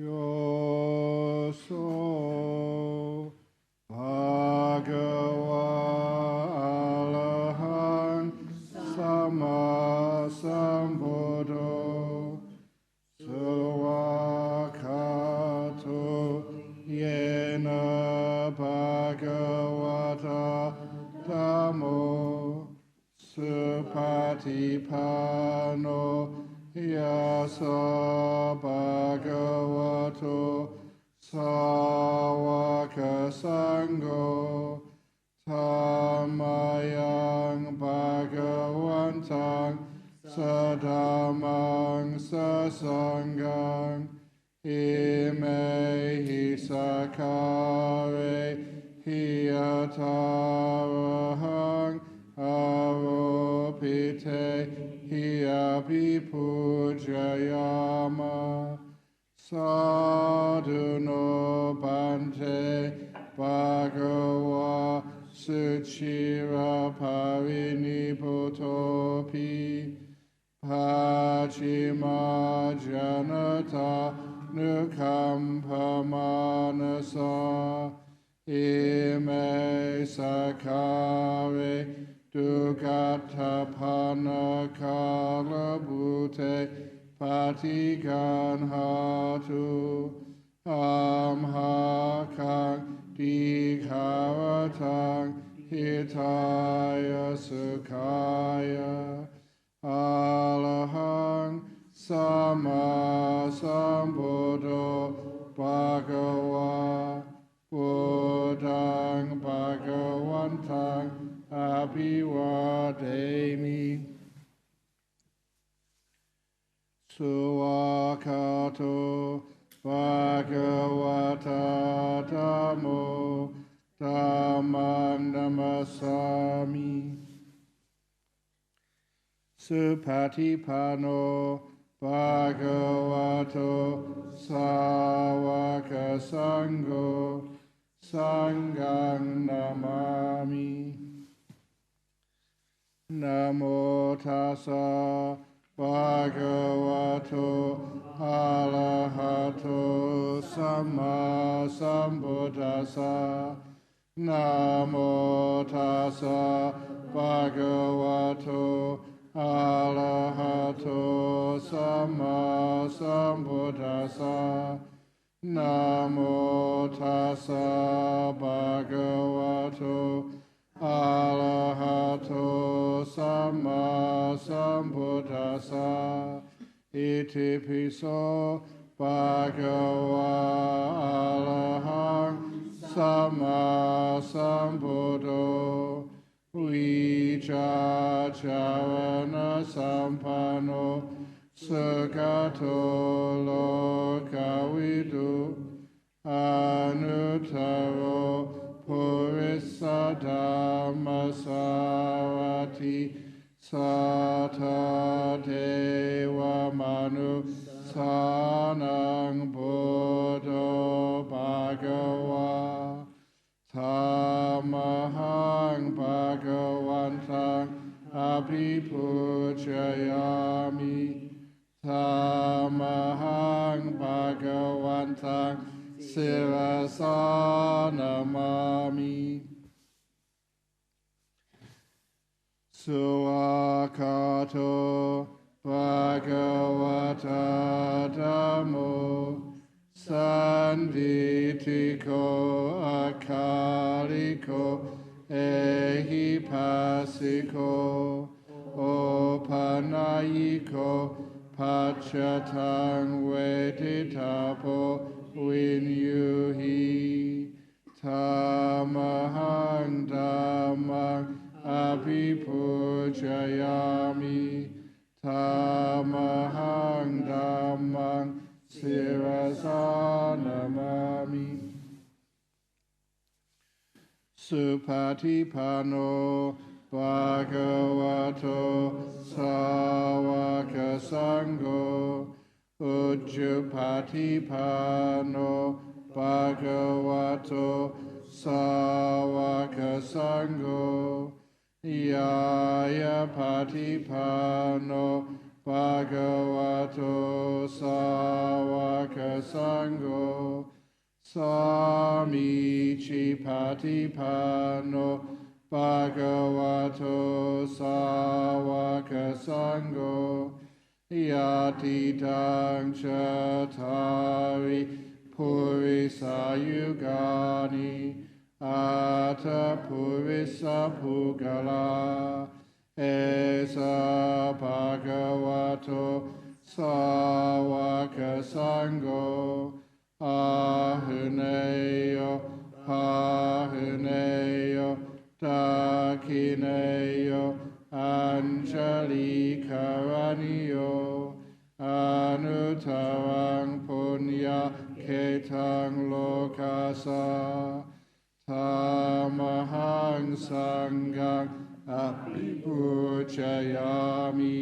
Yoso Bhagava Arahant Sama Sambuddho Sawakato Yena Bhagavata Dhammo Supatipano Yasa Bhagavato Sawaka Sangho Tamayang Bhagavantang Sadhamang Sasangang Imehi Sakare Hiyatarahang Aropite Hiyapi Pujayama Sadhuno Bante Bhagava Suchira Pariniputopi Pachima Janata Nukampamanasa Ime Sakare Dugata Panakalabhute Patigan Hatu Amhakang Dikharatang Hitaya Sukhaya Alahang Sama Sambuddho Bhagava Buddhang Bhagavantang Abhivademi Suwakato Bhagavata Dhammo Dhammam Namasami Supatipano Bhagavato Sawaka Sangho Sanghang Namami Namo Tassa Bhagavato Arahato Samma Sambuddhassa Namo Tassa Bhagavato Arahato Samma Sambuddhassa Namo Tassa Bhagavato Arahato Samma Sambuddhassa Iti Piso Bhagava Arahang Samma Sambuddho Vicacharana Sampano Sugato Lokavidu Anuttaro Purissa Dhammasarati Sata Deva Manu Sanang Buddho Bhagava Tamahang Bhagavantang Abhipujayami Tamahang Bhagavantang Sirasanamami Suwakato Bhagavata Dhammo Sanditiko Akaliko Ehipasiko Opanayiko Pachatang Veditapo Vinyuhi Tamahang Dhammang Abhipujayami Tamahang Dhammang Sirasanamami Supatipano Bhagavato Sawaka Sangho Ujjapatipano Bhagavato Sawaka Sangho Yaya Patipano Bhagavato Sāvaka Sangho Samichi Patipanno Bhagavato Sāvaka Sangho Yati Tang Chatari Purisa Yugani Ata Purisa Pugala Esa Bhagavato Sāvaka Sangho Ahuneyo Ahuneyo Dakineyo Anjali Karaniyo Anutarang Punya Ketang Lokasa Tamahang Sangang Abhipujayami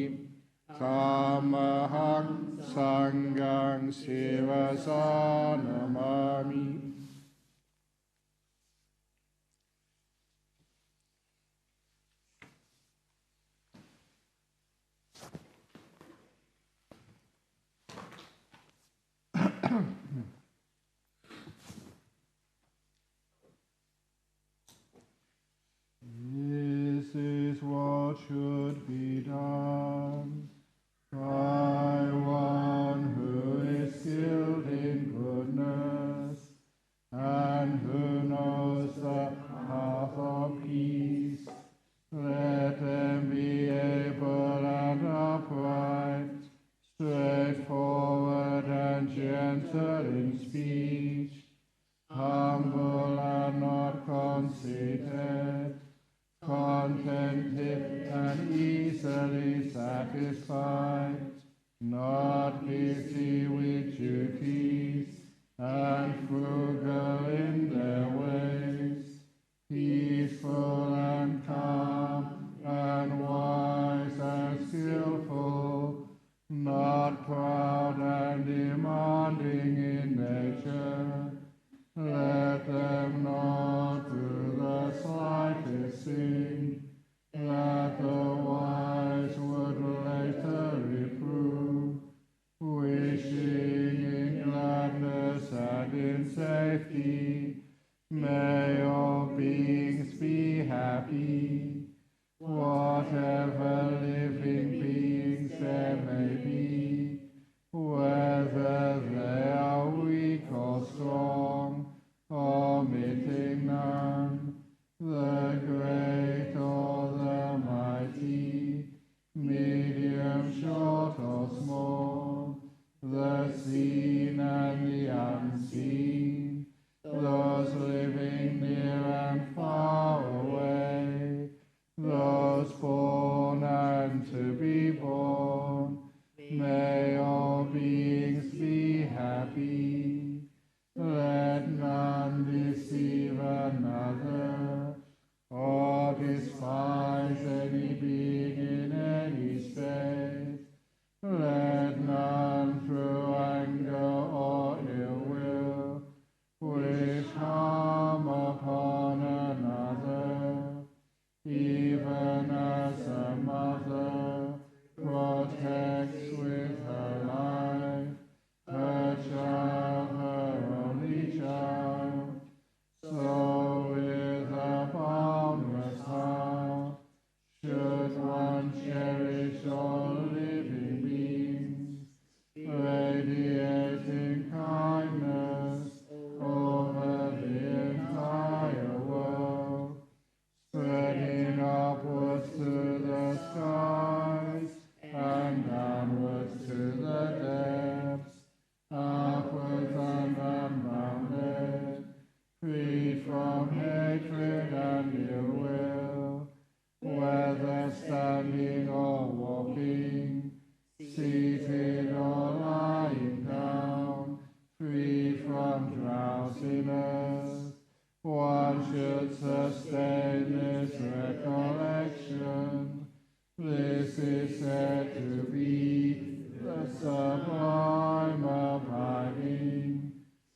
Tamahang Sangang Sirasa Namami. This is what should be done by one who is skilled in goodness and who knows the path of peace. Let them be able and upright, straightforward and gentle in speech, humble and not conceited, contented and easily satisfied, not busy with duties, and frugal in their ways, peaceful and calm, and wise and skillful, not proud and demanding in nature. Let them not do the slightest sin, that the wise would later reprove, wishing in gladness and in safety. May all beings be happy, whatever living beings there may be, whether they are weak or strong, omitting none, the great or the mighty, medium, short or small, the seen and the unseen, those living near and far away, those born and to be born. May all beings be happy. Let none deceive another, or despise any being in any state. Let none through anger or ill will wish harm upon another, even as a mother protects with her life her child, her only child, so with a boundless heart should one cherish all living beings, radiating kindness over the entire world, spreading upwards to the skies and downwards to the depths, upwards and unbounded, freed from hatred and ill will, whether standing or walking, seated or lying down, free from drowsiness. One should sustain this recollection. This is said to be the sublime abiding,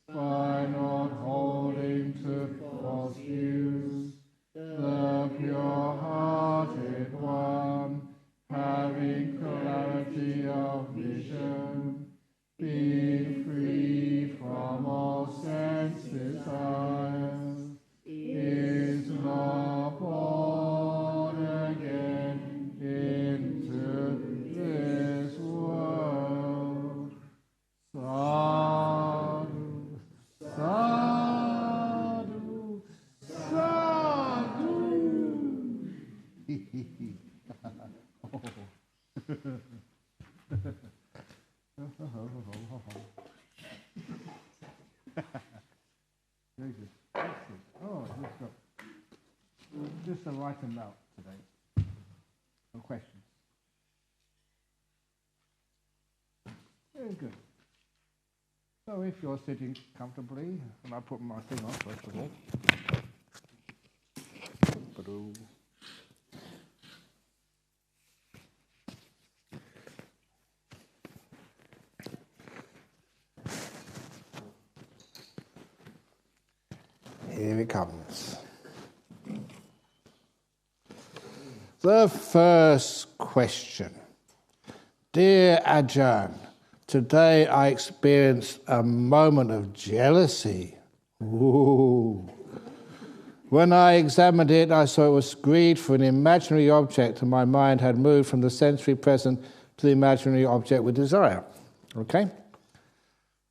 by not holding to false views, the pure-hearted one, having clarity to write a note today. No questions. Very good. So if you're sitting comfortably, and I put my thing on first of all. Here it comes. The first question. Dear Ajahn, today I experienced a moment of jealousy. Ooh. When I examined it, I saw it was greed for an imaginary object, and my mind had moved from the sensory present to the imaginary object with desire. Okay?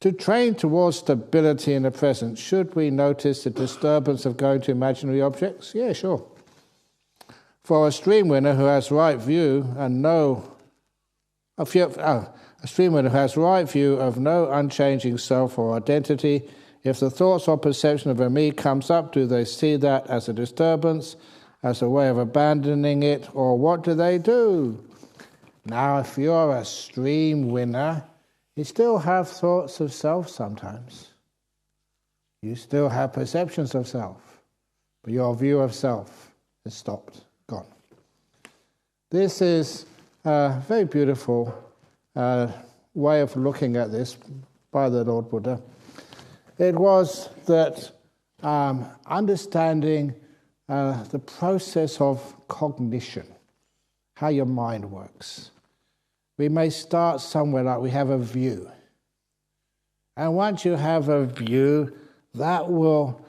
To train towards stability in the present, should we notice the disturbance of going to imaginary objects? Yeah, sure. For a stream winner who has right view and a stream winner who has right view of no unchanging self or identity, if the thoughts or perception of a me comes up, do they see that as a disturbance, as a way of abandoning it, or what do they do? Now, if you're a stream winner, you still have thoughts of self sometimes. You still have perceptions of self, but your view of self is stopped, gone. This is a very beautiful way of looking at this by the Lord Buddha. It was that understanding the process of cognition, how your mind works. We may start somewhere like we have a view. And once you have a view, that will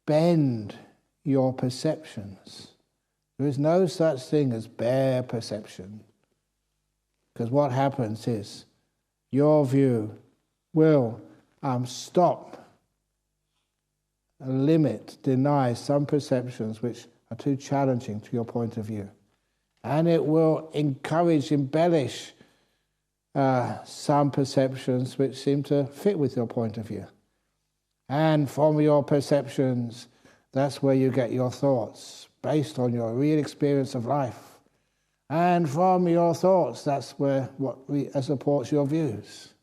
bend your perceptions. There is no such thing as bare perception. Because what happens is your view will stop, limit, deny some perceptions which are too challenging to your point of view. And it will encourage, embellish some perceptions which seem to fit with your point of view. And from your perceptions, that's where you get your thoughts, based on your real experience of life. And from your thoughts, that's where supports your views.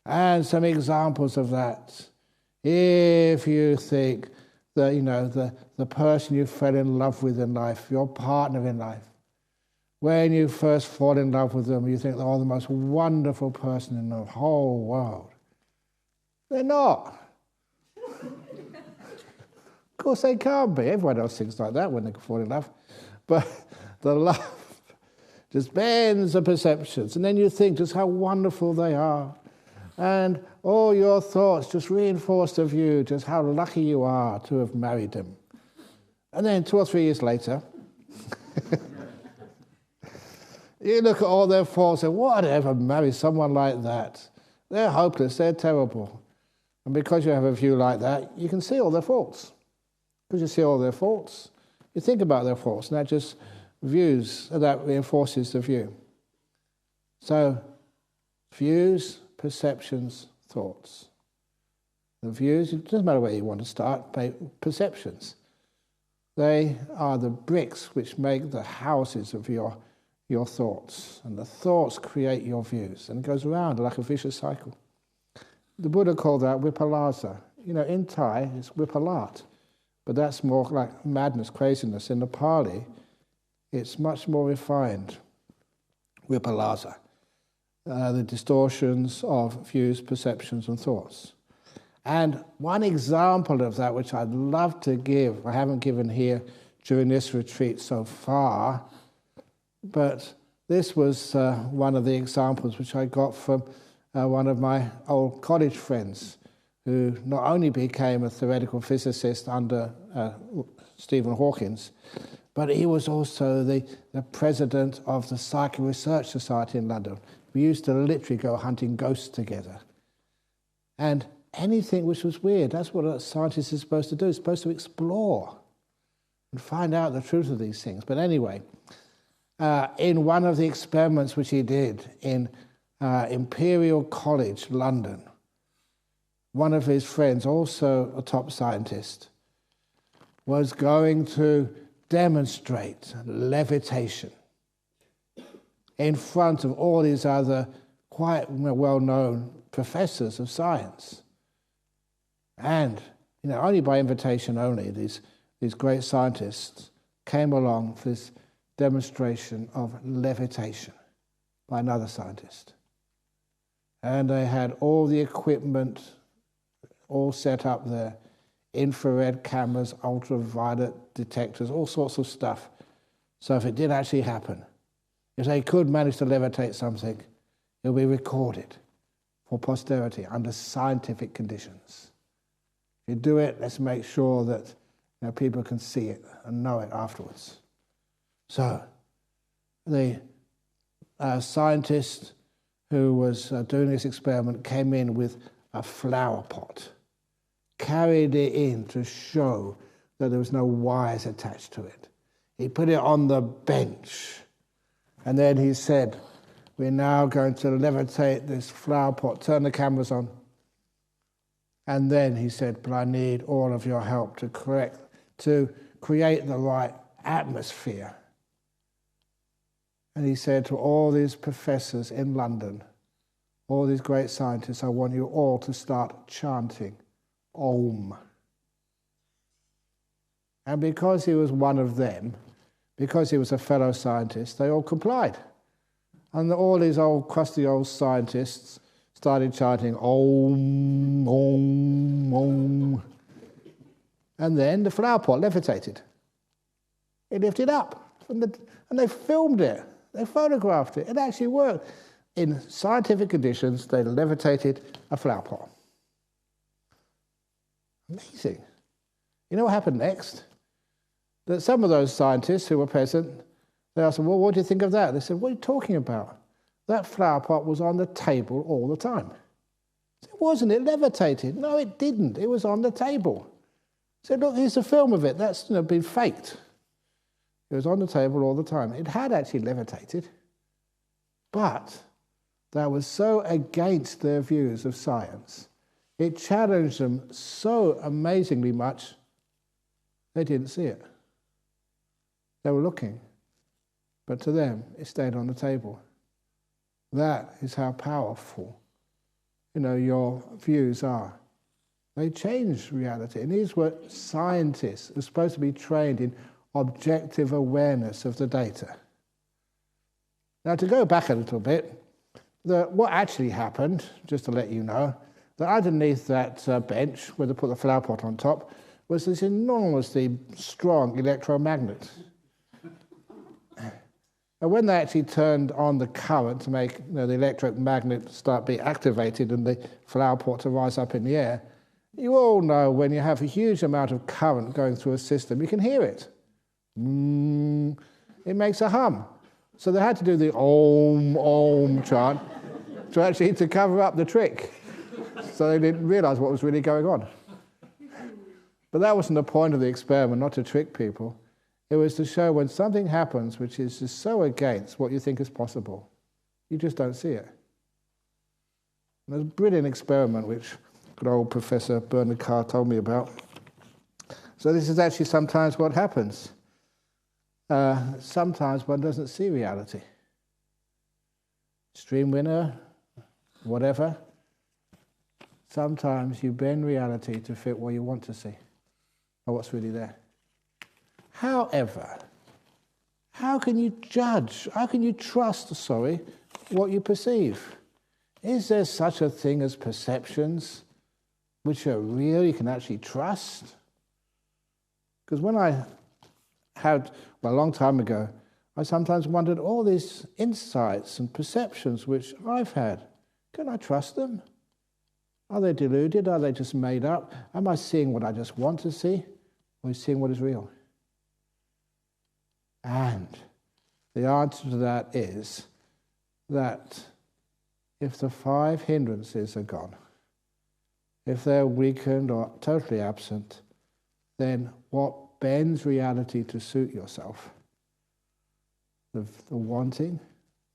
And some examples of that. If you think that, the person you fell in love with in life, your partner in life, when you first fall in love with them, you think they're the most wonderful person in the whole world. They're not. Of course they can't be. Everyone else thinks like that when they fall in love. But the love just bends the perceptions. And then you think just how wonderful they are. And all your thoughts just reinforce the view, just how lucky you are to have married them. And then 2 or 3 years later, you look at all their faults and whatever, marry someone like that. They're hopeless, they're terrible. And because you have a view like that, you can see all their faults. Because you see all their faults, you think about their faults, and that just reinforces the view. So, views, perceptions, thoughts. The views, it doesn't matter where you want to start, perceptions. They are the bricks which make the houses of your thoughts. And the thoughts create your views. And it goes around like a vicious cycle. The Buddha called that vipalasa. In Thai, it's vipalat. But that's more like madness, craziness. In the Pali, it's much more refined, vipalasa. The distortions of views, perceptions, and thoughts. And one example of that, which I'd love to give, I haven't given here during this retreat so far, but this was one of the examples which I got from one of my old college friends, who not only became a theoretical physicist under Stephen Hawkins, but he was also the president of the Psychic Research Society in London. We used to literally go hunting ghosts together. And anything which was weird, that's what a scientist is supposed to do. It's supposed to explore and find out the truth of these things. But anyway, in one of the experiments which he did in Imperial College, London, one of his friends, also a top scientist, was going to demonstrate levitation in front of all these other quite well-known professors of science. And, only by invitation only, these great scientists came along for this demonstration of levitation by another scientist. And they had all the equipment all set up there, infrared cameras, ultraviolet detectors, all sorts of stuff. So if it did actually happen, if they could manage to levitate something, it will be recorded for posterity under scientific conditions. If you do it, let's make sure that people can see it and know it afterwards. So the scientist who was doing this experiment came in with a flower pot, carried it in to show that there was no wires attached to it. He put it on the bench, and then he said, "We're now going to levitate this flower pot, turn the cameras on." And then he said, "But I need all of your help to create the right atmosphere." And he said to all these professors in London, all these great scientists, "I want you all to start chanting Om." And because he was one of them, because he was a fellow scientist, they all complied. And all these old, crusty old scientists started chanting Om, Om, Om. And then the flower pot levitated. It lifted up. And they filmed it. They photographed it. It actually worked. In scientific conditions, they levitated a flower pot. Amazing. You know what happened next? That some of those scientists who were present, they asked them, "Well, what do you think of that?" They said, "What are you talking about? That flower pot was on the table all the time." It wasn't. It levitated. No, it didn't. It was on the table. I said, "Look, here's a film of it. That's been faked." It was on the table all the time. It had actually levitated, but that was so against their views of science. It challenged them so amazingly much, they didn't see it. They were looking, but to them, it stayed on the table. That is how powerful, your views are. They change reality. And these were scientists who were supposed to be trained in objective awareness of the data. Now, to go back a little bit, what actually happened, just to let you know, that underneath that bench, where they put the flower pot on top, was this enormously strong electromagnet. And when they actually turned on the current to make the electromagnet start being activated and the flower pot to rise up in the air, you all know when you have a huge amount of current going through a system, you can hear it. It makes a hum. So they had to do the Om, Om chant to cover up the trick. So they didn't realize what was really going on. But that wasn't the point of the experiment, not to trick people. It was to show when something happens which is just so against what you think is possible, you just don't see it. And there's a brilliant experiment which good old Professor Bernard Carr told me about. So this is actually sometimes what happens. Sometimes one doesn't see reality. Stream winner, whatever. Sometimes you bend reality to fit what you want to see, or what's really there. However, how can you trust, what you perceive? Is there such a thing as perceptions which are real, you can actually trust? Because when I had, a long time ago, I sometimes wondered, all these insights and perceptions which I've had, can I trust them? Are they deluded? Are they just made up? Am I seeing what I just want to see? Or seeing what is real? And the answer to that is that if the 5 hindrances are gone, if they're weakened or totally absent, then what bends reality to suit yourself, the wanting,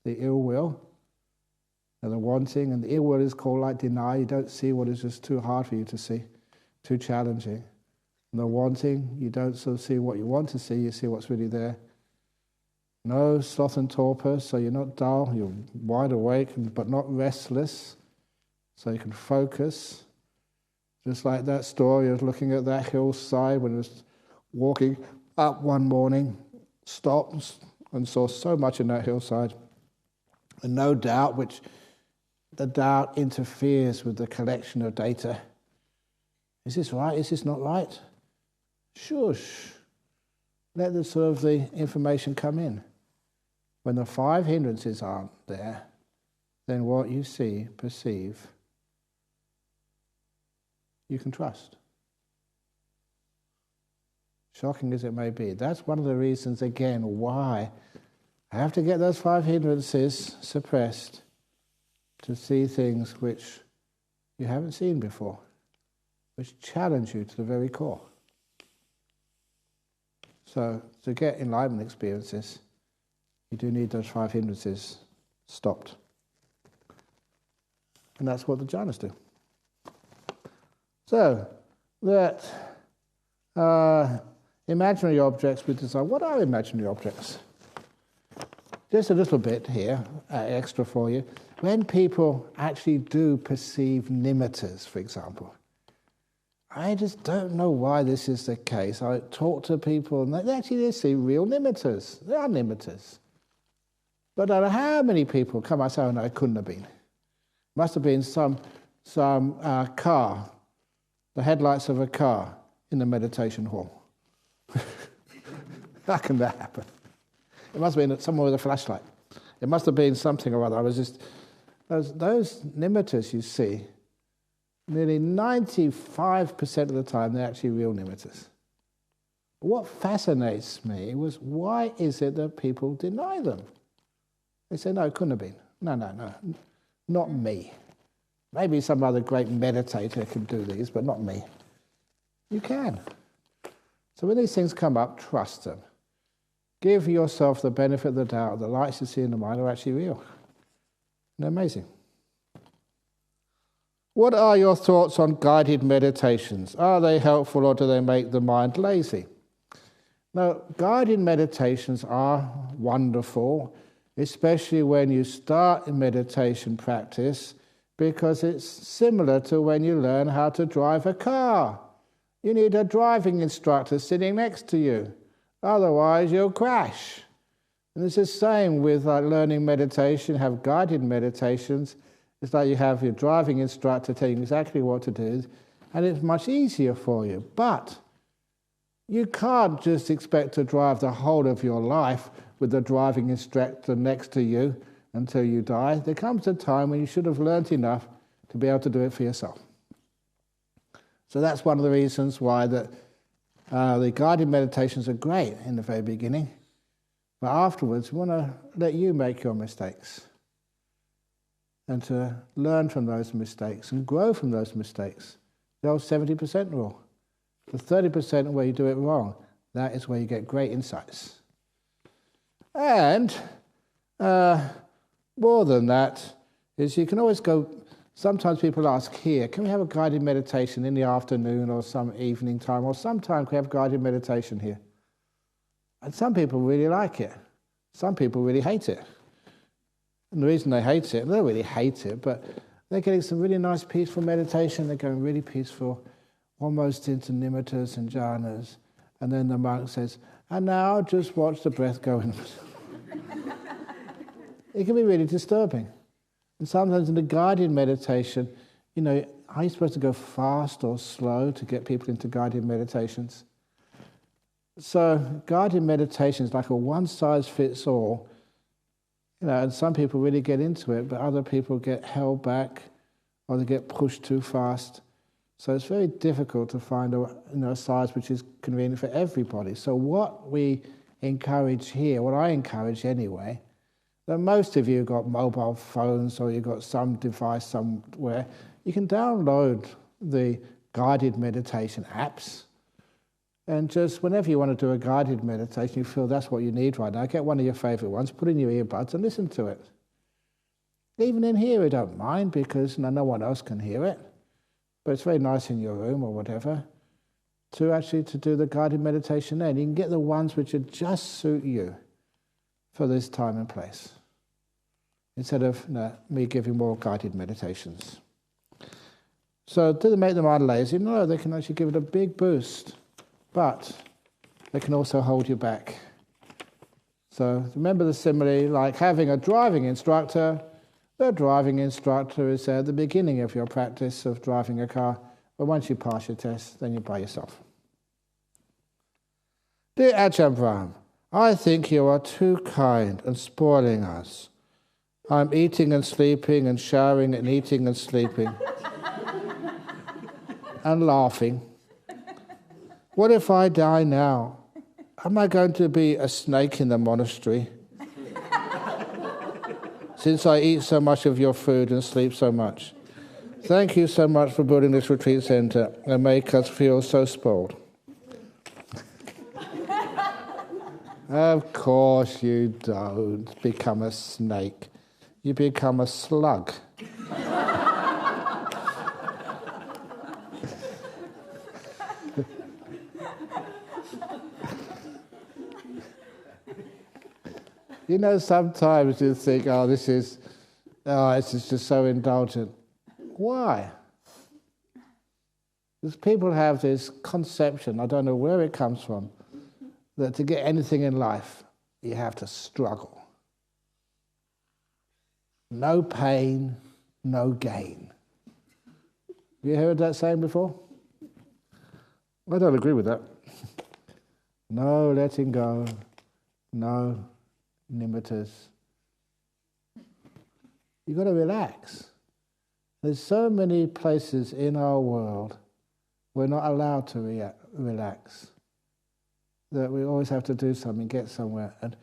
the ill will, and the wanting and the ill will is called like denial. You don't see what is just too hard for you to see, too challenging. No wanting, you don't sort of see what you want to see, you see what's really there. No sloth and torpor, so you're not dull, you're wide awake but not restless, so you can focus. Just like that story of looking at that hillside when it was walking up one morning, stopped and saw so much in that hillside. And no doubt, which the doubt interferes with the collection of data. Is this right? Is this not right? Shush. Let the sort of the information come in. When the 5 hindrances aren't there, then what you see, perceive, you can trust. Shocking as it may be. That's one of the reasons, again, why I have to get those 5 hindrances suppressed to see things which you haven't seen before, which challenge you to the very core. So, to get enlightenment experiences, you do need those 5 hindrances stopped. And that's what the jhanas do. So, that imaginary objects we desire. What are imaginary objects? Just a little bit here, extra for you. When people actually do perceive nimittas, for example, I just don't know why this is the case. I talk to people and they see real nimittas. They are nimittas. But I don't know how many people come and say, oh no, it couldn't have been. Must have been some car, the headlights of a car in the meditation hall. How can that happen? It must have been someone with a flashlight. It must have been something or other. I was just those nimittas you see, nearly 95% of the time they're actually real nimittas. What fascinates me was why is it that people deny them? They say, no, it couldn't have been. No, not me. Maybe some other great meditator can do these, but not me. You can. So when these things come up, trust them. Give yourself the benefit of the doubt. The lights you see in the mind are actually real. They're amazing. What are your thoughts on guided meditations? Are they helpful or do they make the mind lazy? Now, guided meditations are wonderful, especially when you start a meditation practice, because it's similar to when you learn how to drive a car. You need a driving instructor sitting next to you. Otherwise, you'll crash. And it's the same with learning meditation, have guided meditations. It's like you have your driving instructor telling you exactly what to do, and it's much easier for you. But you can't just expect to drive the whole of your life with the driving instructor next to you until you die. There comes a time when you should have learnt enough to be able to do it for yourself. So that's one of the reasons why the guided meditations are great in the very beginning. But afterwards, we want to let you make your mistakes and to learn from those mistakes and grow from those mistakes. The old 70% rule. The 30% where you do it wrong, that is where you get great insights. And more than that is you can always go, sometimes people ask here, can we have a guided meditation in the afternoon or some evening time, or sometime can we have guided meditation here? And some people really like it. Some people really hate it. And the reason they hate it, they don't really hate it, but they're getting some really nice peaceful meditation. They're going really peaceful, almost into nimittas and jhanas. And then the monk says, and now just watch the breath go in. It can be really disturbing. And sometimes in the guided meditation, are you supposed to go fast or slow to get people into guided meditations? So guided meditation is like a one-size-fits-all, and some people really get into it, but other people get held back or they get pushed too fast. So it's very difficult to find a size which is convenient for everybody. So what we encourage here, what I encourage anyway, that most of you have got mobile phones or you've got some device somewhere, you can download the guided meditation apps. And just whenever you want to do a guided meditation, you feel that's what you need right now, get one of your favourite ones, put in your earbuds and listen to it. Even in here, we don't mind because no one else can hear it. But it's very nice in your room or whatever. to do the guided meditation then. You can get the ones which would just suit you for this time and place, instead of me giving more guided meditations. So do they make the mind lazy? No, they can actually give it a big boost, but they can also hold you back. So remember the simile, like having a driving instructor. The driving instructor is at the beginning of your practice of driving a car, but once you pass your test, then you're by yourself. Dear Ajahn Brahm, I think you are too kind and spoiling us. I'm eating and sleeping and showering and eating and sleeping and laughing. What if I die now? Am I going to be a snake in the monastery? Since I eat so much of your food and sleep so much. Thank you so much for building this retreat center and make us feel so spoiled. Of course you don't become a snake. You become a slug. You know, sometimes you think, this is just so indulgent. Why? Because people have this conception, I don't know where it comes from, that to get anything in life, you have to struggle. No pain, no gain. Have you heard that saying before? I don't agree with that. No letting go, no nimittas. You've got to relax. There's so many places in our world we're not allowed to relax, that we always have to do something, get somewhere. And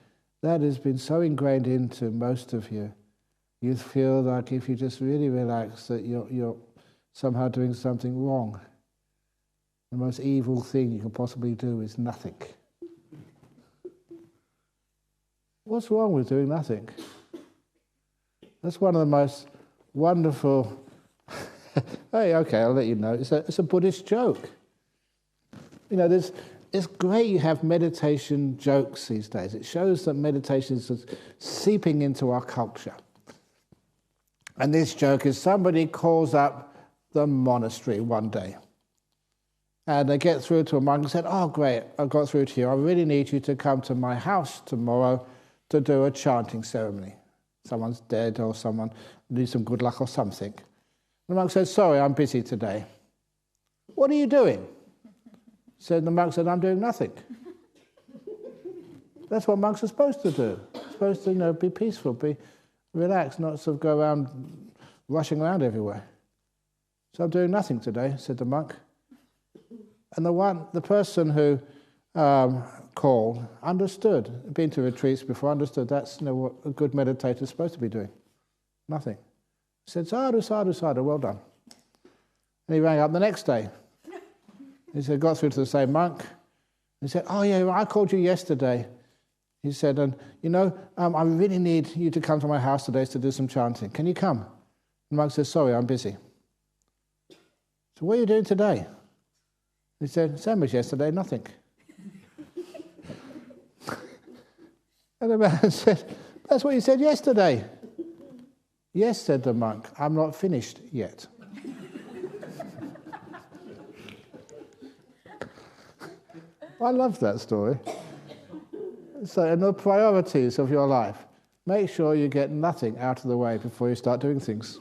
that has been so ingrained into most of you. You feel like if you just really relax that you're somehow doing something wrong. The most evil thing you can possibly do is nothing. What's wrong with doing nothing? That's one of the most wonderful... Hey, okay, I'll let you know. It's a Buddhist joke. You know, it's great you have meditation jokes these days. It shows that meditation is seeping into our culture. And this joke is somebody calls up the monastery one day. And they get through to a monk and said, oh, great, I've got through to you. I really need you to come to my house tomorrow to do a chanting ceremony. Someone's dead or someone needs some good luck or something. The monk said, sorry, I'm busy today. What are you doing? The monk said, I'm doing nothing. That's what monks are supposed to do. Supposed to, be peaceful, be relaxed, not sort of go around rushing around everywhere. So I'm doing nothing today, said the monk. And the person who called understood, been to retreats before, understood that's what a good meditator is supposed to be doing. Nothing. He said, sadhu, sadhu, sadhu, well done. And he rang up the next day. He said, got through to the same monk. He said, oh yeah, I called you yesterday. He said, and I really need you to come to my house today to do some chanting. Can you come? The monk said, sorry, I'm busy. So what are you doing today? He said, same as yesterday, nothing. And the man said, that's what you said yesterday. Yes, said the monk, I'm not finished yet. I love that story. So in the priorities of your life, make sure you get nothing out of the way before you start doing things.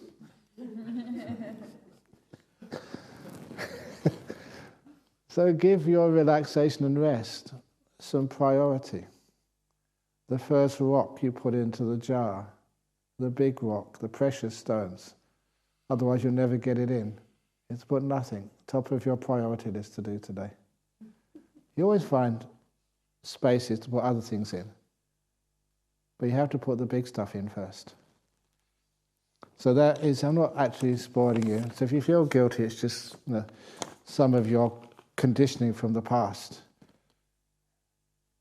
So give your relaxation and rest some priority. The first rock you put into the jar, the big rock, the precious stones. Otherwise you'll never get it in. It's put nothing, top of your priority list to do today. You always find spaces to put other things in. But you have to put the big stuff in first. So that is, I'm not actually spoiling you. So if you feel guilty, it's just some of your conditioning from the past.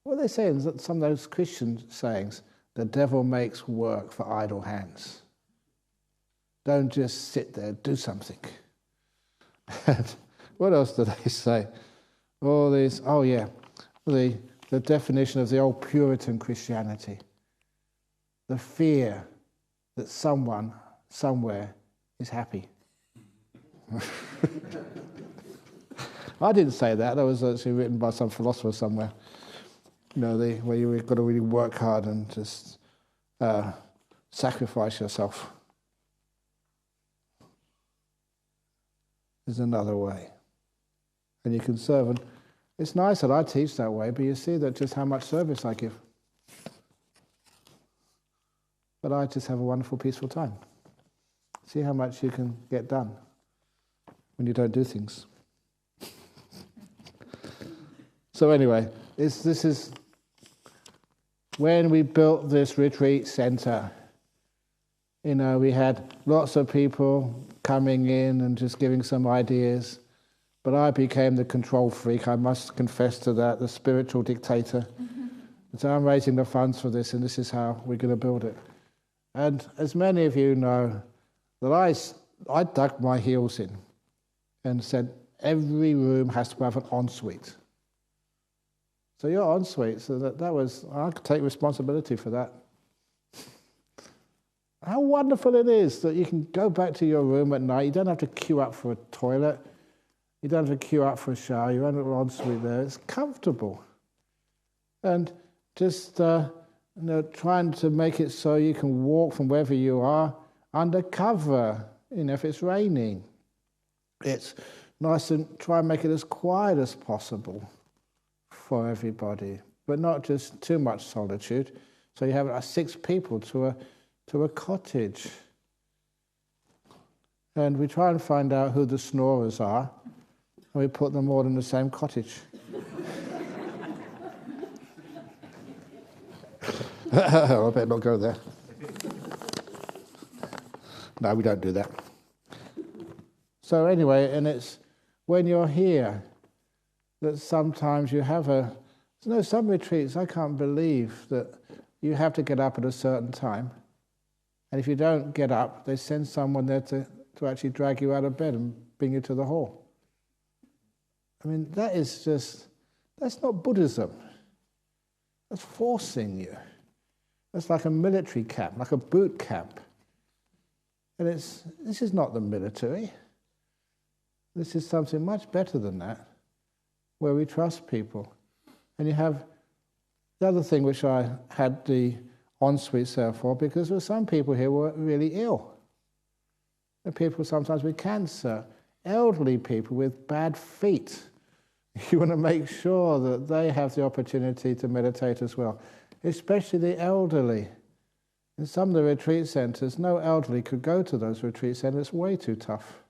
What they say in some of those Christian sayings, the devil makes work for idle hands. Don't just sit there, do something. And what else do they say? All these, the definition of the old Puritan Christianity. The fear that someone, somewhere, is happy. I didn't say that. That was actually written by some philosopher somewhere. Where you've got to really work hard and just sacrifice yourself. There's another way. And you can serve. And it's nice that I teach that way, but you see that just how much service I give. But I just have a wonderful, peaceful time. See how much you can get done when you don't do things. So anyway, this is when we built this retreat center. We had lots of people coming in and just giving some ideas. But I became the control freak, I must confess to that, the spiritual dictator. So I'm raising the funds for this, and this is how we're going to build it. And as many of you know, that I dug my heels in and said, every room has to have an ensuite. So your ensuite, so that was, I could take responsibility for that. How wonderful it is that you can go back to your room at night, you don't have to queue up for a toilet, you don't have to queue up for a shower, you have a little ensuite there, it's comfortable. And just trying to make it so you can walk from wherever you are under cover, if it's raining. It's nice to try and make it as quiet as possible for everybody, but not just too much solitude. So you have 6 people to a cottage. And we try and find out who the snorers are, and we put them all in the same cottage. I better not go there. No, we don't do that. So anyway, and it's when you're here that sometimes you have some retreats, I can't believe that you have to get up at a certain time. And if you don't get up, they send someone there to actually drag you out of bed and bring you to the hall. I mean, that's not Buddhism. That's forcing you. That's like a military camp, like a boot camp. And this is not the military. This is something much better than that, where we trust people. And you have the other thing which I had the ensuite there for, because there were some people here who were really ill. And people sometimes with cancer, elderly people with bad feet. You want to make sure that they have the opportunity to meditate as well, especially the elderly. In some of the retreat centres, no elderly could go to those retreat centres. It's way too tough.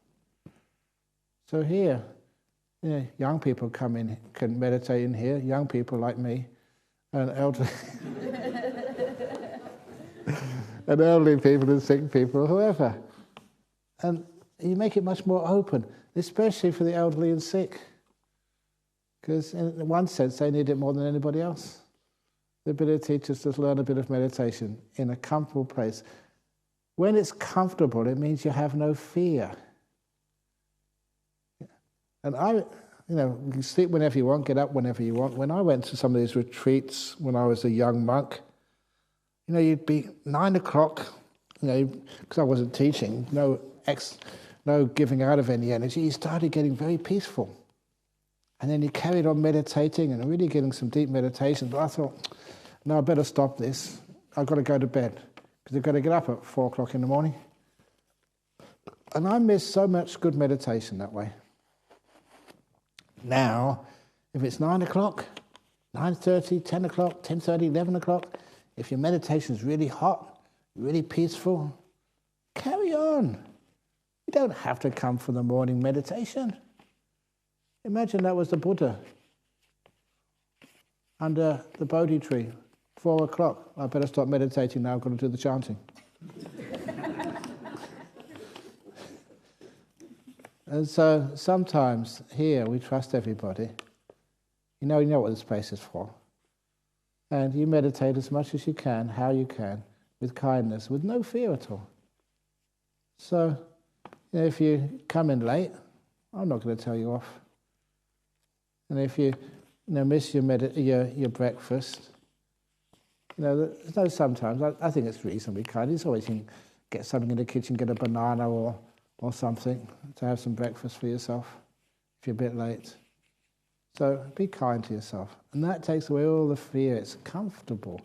So here, young people come in, can meditate in here, young people like me, and elderly, and elderly people and sick people, whoever. And you make it much more open, especially for the elderly and sick. Because in one sense, they need it more than anybody else. The ability to just learn a bit of meditation in a comfortable place. When it's comfortable, it means you have no fear. And you can sleep whenever you want, get up whenever you want. When I went to some of these retreats when I was a young monk, you'd be 9 o'clock, because I wasn't teaching, no giving out of any energy. You started getting very peaceful. And then you carried on meditating and really getting some deep meditation. But I thought, no, I better stop this. I've got to go to bed because I've got to get up at 4 o'clock in the morning. And I miss so much good meditation that way. Now, if it's 9 o'clock, 9:30, 10 o'clock, 10:30, 11 o'clock, if your meditation is really hot, really peaceful, carry on. You don't have to come for the morning meditation. Imagine that was the Buddha under the Bodhi tree, 4 o'clock. I better stop meditating now, I've got to do the chanting. And so sometimes here we trust everybody. You know what this place is for. And you meditate as much as you can, how you can, with kindness, with no fear at all. So, if you come in late, I'm not going to tell you off. And if you miss your breakfast, sometimes I think it's reasonably kind. It's always you can get something in the kitchen, get a banana or something to have some breakfast for yourself if you're a bit late. So be kind to yourself. And that takes away all the fear. It's comfortable.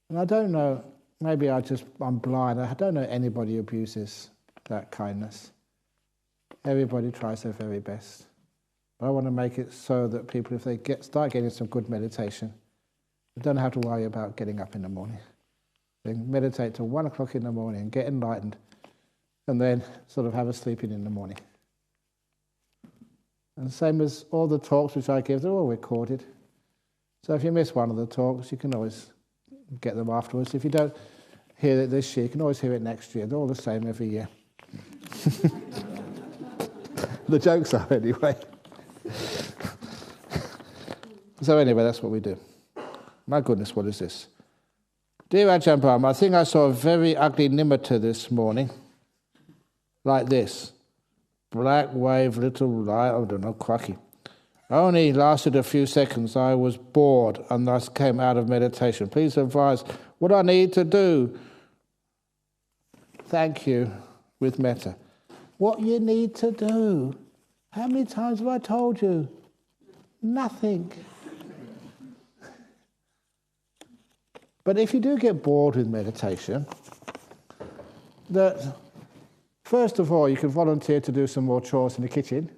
And I don't know, maybe I'm blind. I don't know anybody who abuses that kindness. Everybody tries their very best. But I want to make it so that people, if they start getting some good meditation, they don't have to worry about getting up in the morning. They can meditate till 1 o'clock in the morning and get enlightened, and then sort of have a sleep-in the morning. And same as all the talks which I give, they're all recorded. So if you miss one of the talks, you can always get them afterwards. If you don't hear it this year, you can always hear it next year. They're all the same every year. The jokes are, anyway. So anyway, that's what we do. My goodness, what is this? Dear Ajahn Brahm, I think I saw a very ugly nimitta this morning. Like this. Black wave, little light, I don't know, cracky. Only lasted a few seconds. I was bored and thus came out of meditation. Please advise what I need to do. Thank you, with metta. What you need to do? How many times have I told you? Nothing. But if you do get bored with meditation, that first of all, you can volunteer to do some more chores in the kitchen.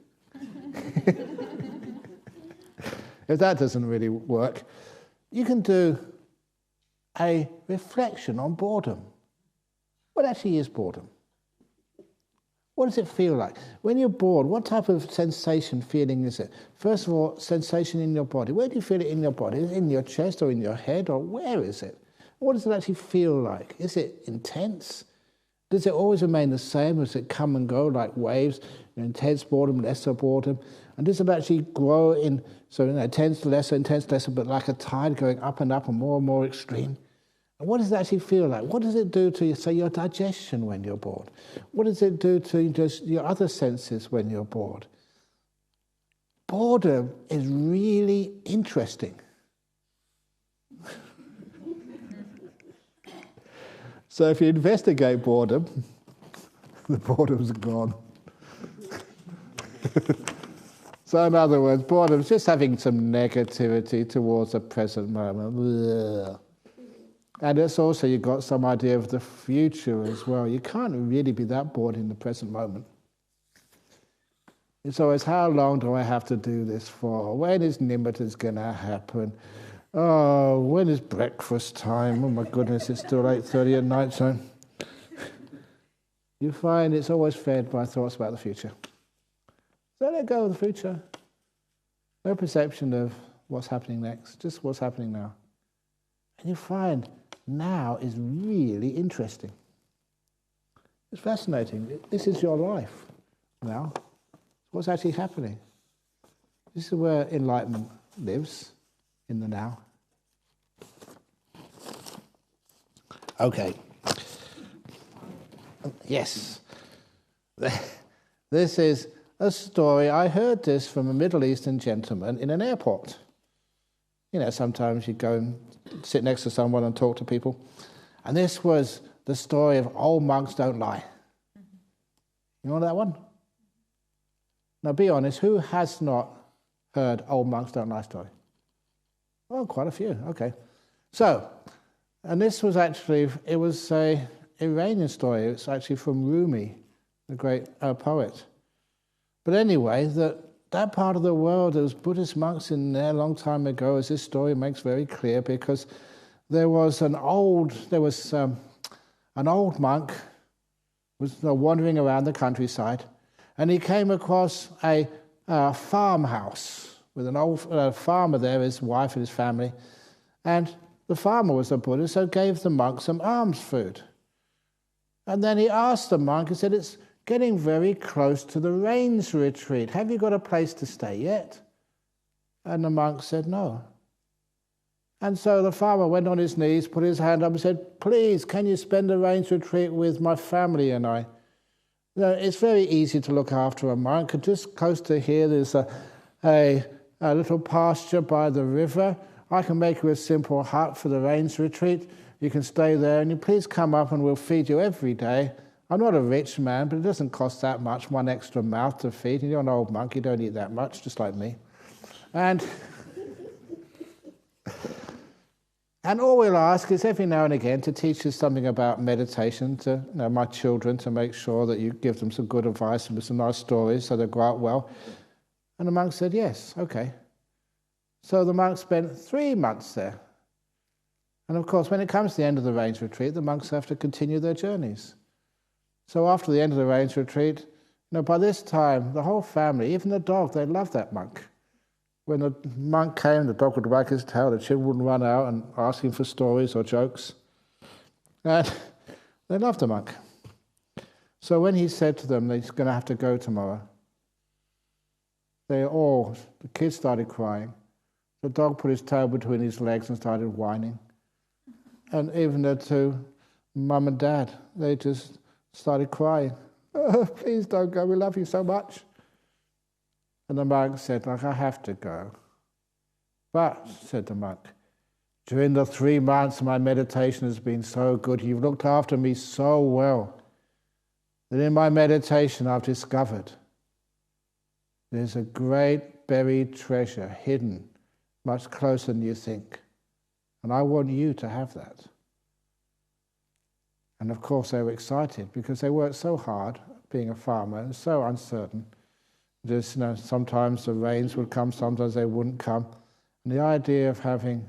If that doesn't really work, you can do a reflection on boredom. What actually is boredom? What does it feel like? When you're bored, what type of sensation, feeling is it? First of all, sensation in your body. Where do you feel it in your body? Is it in your chest or in your head, or where is it? What does it actually feel like? Is it intense? Does it always remain the same? Does it come and go like waves? Intense boredom, lesser boredom? And does it actually grow in, intense, lesser, but like a tide going up and more extreme? And what does it actually feel like? What does it do to your digestion when you're bored? What does it do to just your other senses when you're bored? Boredom is really interesting. So if you investigate boredom, the boredom's gone. So in other words, boredom is just having some negativity towards the present moment. And it's also, you've got some idea of the future as well. You can't really be that bored in the present moment. It's always, how long do I have to do this for? When is nimitta's going to happen? Oh, when is breakfast time? Oh my goodness, it's still 8:30 at night time. You find it's always fed by thoughts about the future. So let go of the future. No perception of what's happening next, just what's happening now. And you find now is really interesting. It's fascinating. This is your life now. What's actually happening? This is where enlightenment lives, in the now. Okay. Yes. This is a story. I heard this from a Middle Eastern gentleman in an airport. Sometimes you go and sit next to someone and talk to people. And this was the story of Old Monks Don't Lie. You know that one? Now be honest, who has not heard Old Monks Don't Lie story? Oh, quite a few, okay. So, and this was actually, it was an Iranian story. It's actually from Rumi, the great poet. But anyway, that part of the world, there was Buddhist monks in there a long time ago, as this story makes very clear, because there was an old monk was wandering around the countryside, and he came across a farmhouse with an old farmer there, his wife and his family, and the farmer was a Buddhist, so gave the monk some alms food. And then he asked the monk, he said, "It's getting very close to the rains retreat. Have you got a place to stay yet?" And the monk said no. And so the farmer went on his knees, put his hand up and said, "Please, can you spend the rains retreat with my family and I?" It's very easy to look after a monk. Just close to here, there's a a little pasture by the river. I can make you a simple hut for the rains retreat. You can stay there, and you please come up and we'll feed you every day. I'm not a rich man, but it doesn't cost that much, one extra mouth to feed. You're an old monk, you don't eat that much, just like me. And all we'll ask is every now and again to teach us something about meditation to my children, to make sure that you give them some good advice and some nice stories so they grow up well. And the monk said, yes, okay. So the monk spent 3 months there. And of course, when it comes to the end of the rains retreat, the monks have to continue their journeys. So after the end of the rains retreat, by this time, the whole family, even the dog, they loved that monk. When the monk came, the dog would wag his tail, the children would run out and ask him for stories or jokes. And they loved the monk. So when he said to them that he's going to have to go tomorrow, the kids started crying. The dog put his tail between his legs and started whining. And even the two, mum and dad, they just started crying. Oh, please don't go, we love you so much. And the monk said, I have to go. But, said the monk, during the 3 months my meditation has been so good, you've looked after me so well, that in my meditation I've discovered there's a great buried treasure hidden much closer than you think. And I want you to have that. And of course they were excited because they worked so hard being a farmer and so uncertain. Just, sometimes the rains would come, sometimes they wouldn't come. And the idea of having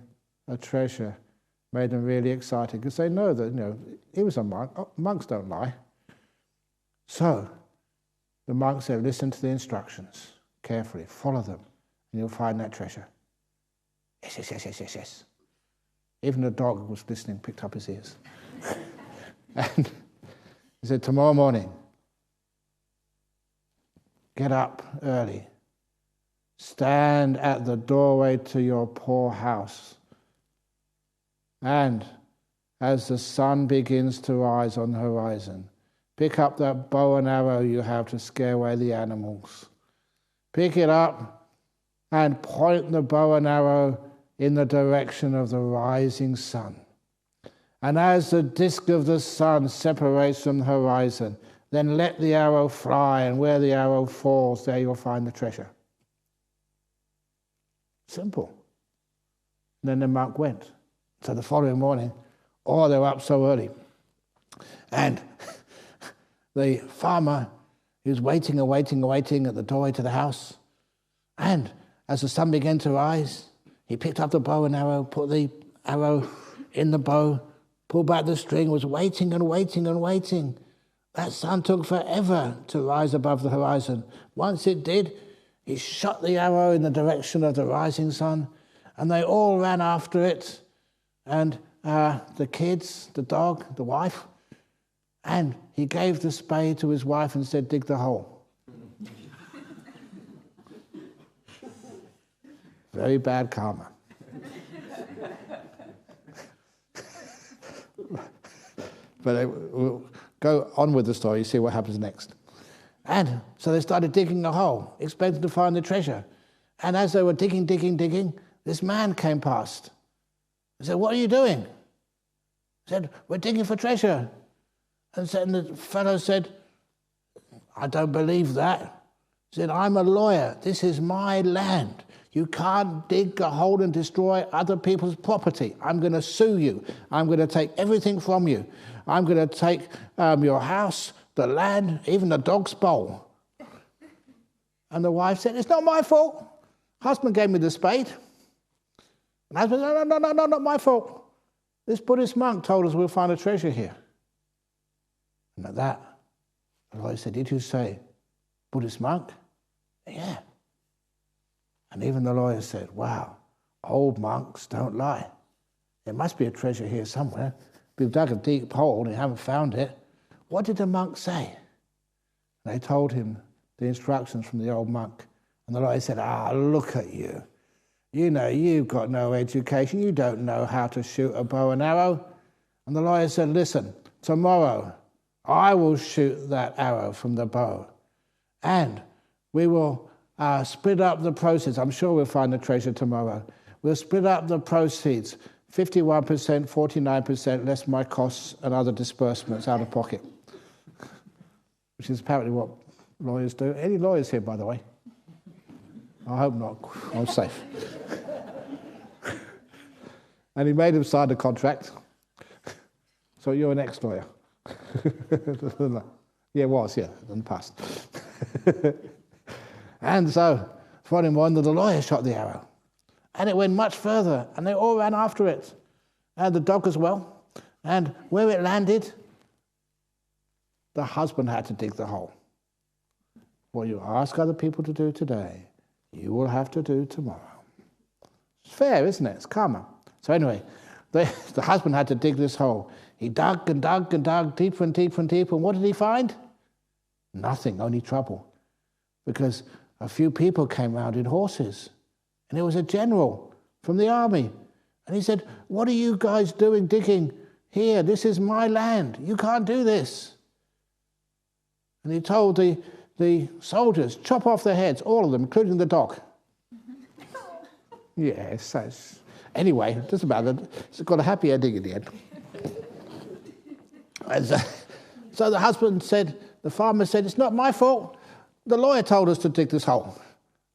a treasure made them really excited because they know that, he was a monk. Oh, monks don't lie. So the monk said, listen to the instructions carefully, follow them, and you'll find that treasure. Yes. Even the dog who was listening picked up his ears. And he said, tomorrow morning, get up early. Stand at the doorway to your poor house. And as the sun begins to rise on the horizon, pick up that bow and arrow you have to scare away the animals. Pick it up and point the bow and arrow in the direction of the rising sun. And as the disk of the sun separates from the horizon, then let the arrow fly, and where the arrow falls, there you'll find the treasure. Simple. And then the monk went. So the following morning, they were up so early. And the farmer, he was waiting at the doorway to the house. And as the sun began to rise, he picked up the bow and arrow, put the arrow in the bow, pulled back the string, was waiting and waiting and waiting. That sun took forever to rise above the horizon. Once it did, he shot the arrow in the direction of the rising sun, and they all ran after it. And the kids, the dog, the wife, and he gave the spade to his wife and said, dig the hole. Very bad karma. But we'll go on with the story, see what happens next. And so they started digging a hole, expecting to find the treasure. And as they were digging, this man came past. He said, what are you doing? He said, we're digging for treasure. And the fellow said, I don't believe that. He said, I'm a lawyer. This is my land. You can't dig a hole and destroy other people's property. I'm going to sue you. I'm going to take everything from you. I'm going to take your house, the land, even the dog's bowl. And the wife said, it's not my fault. Husband gave me the spade. And husband said, no, not my fault. This Buddhist monk told us we'll find a treasure here. And at that, the lawyer said, did you say Buddhist monk? Yeah. And even the lawyer said, wow, old monks don't lie. There must be a treasure here somewhere. We've dug a deep hole and haven't found it. What did the monk say? They told him the instructions from the old monk. And the lawyer said, look at you. You've got no education. You don't know how to shoot a bow and arrow. And the lawyer said, listen, tomorrow I will shoot that arrow from the bow. And we will split up the proceeds. I'm sure we'll find the treasure tomorrow. We'll split up the proceeds, 51%, 49%, less my costs and other disbursements out of pocket. Which is apparently what lawyers do. Any lawyers here, by the way? I hope not. I'm safe. And he made him sign the contract. So you're an ex-lawyer. Yeah, it was, yeah, in the past. And so, following on, the lawyer shot the arrow. And it went much further, and they all ran after it. And the dog as well. And where it landed, the husband had to dig the hole. What you ask other people to do today, you will have to do tomorrow. It's fair, isn't it? It's karma. So anyway, the husband had to dig this hole. He dug and dug and dug deeper and deeper and deeper. And what did he find? Nothing, only trouble. Because a few people came round in horses. And it was a general from the army. And he said, what are you guys doing digging here? This is my land. You can't do this. And he told the soldiers, chop off their heads, all of them, including the dog. Yes. Anyway, it doesn't matter. It's got a happy ending in the end. And so the husband said, the farmer said, it's not my fault. The lawyer told us to dig this hole.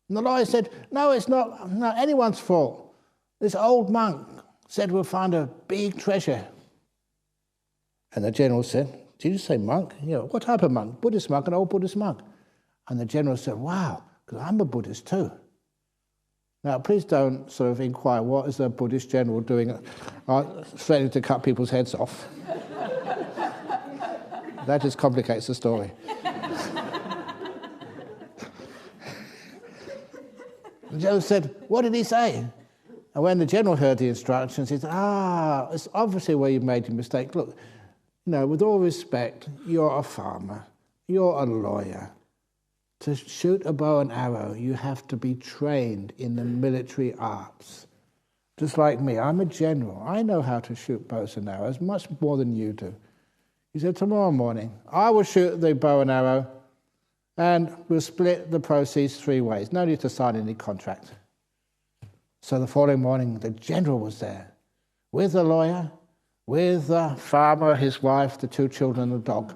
And the lawyer said, no, it's not anyone's fault. This old monk said we'll find a big treasure. And the general said, did you say monk? Yeah, what type of monk? Buddhist monk, an old Buddhist monk. And the general said, wow, because I'm a Buddhist too. Now, please don't sort of inquire, what is a Buddhist general doing, threatening to cut people's heads off? That just complicates the story. The general said, what did he say? And when the general heard the instructions, he said, it's obviously where you made your mistake. Look, with all respect, you're a farmer, you're a lawyer. To shoot a bow and arrow, you have to be trained in the military arts. Just like me, I'm a general. I know how to shoot bows and arrows much more than you do. He said, tomorrow morning, I will shoot the bow and arrow and we'll split the proceeds 3 ways. No need to sign any contract. So the following morning, the general was there with the lawyer, with the farmer, his wife, the 2 children, and the dog,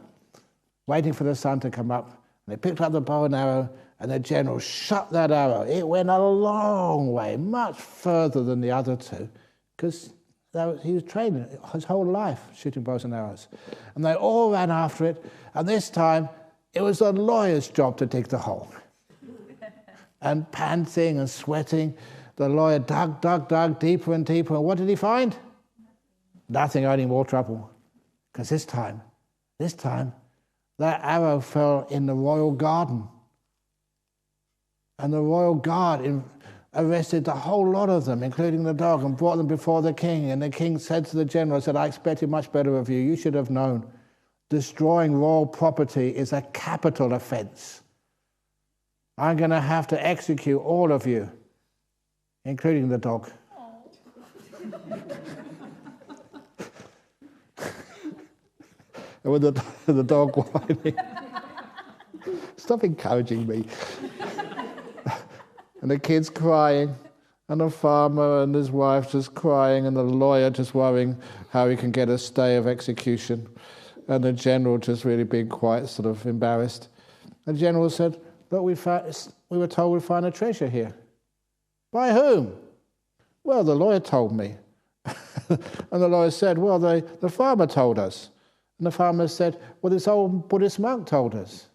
waiting for the sun to come up. They picked up the bow and arrow, and the general shot that arrow. It went a long way, much further than the other 2, because he was trained his whole life shooting bows and arrows. And they all ran after it, and this time it was the lawyer's job to dig the hole. And panting and sweating, the lawyer dug deeper and deeper. And what did he find? Nothing, only more trouble. Because this time, that arrow fell in the royal garden. And the royal guard arrested the whole lot of them, including the dog, and brought them before the king. And the king said to the general, I expected much better of you. You should have known. Destroying royal property is a capital offense. I'm going to have to execute all of you, including the dog. And with the dog whining, stop encouraging me. And the kids crying, and the farmer and his wife just crying, and the lawyer just worrying how he can get a stay of execution, and the general just really being quite sort of embarrassed. And the general said, look, we were told we'd find a treasure here. By whom? Well, the lawyer told me. And the lawyer said, well, the farmer told us. And the farmer said, well, this old Buddhist monk told us.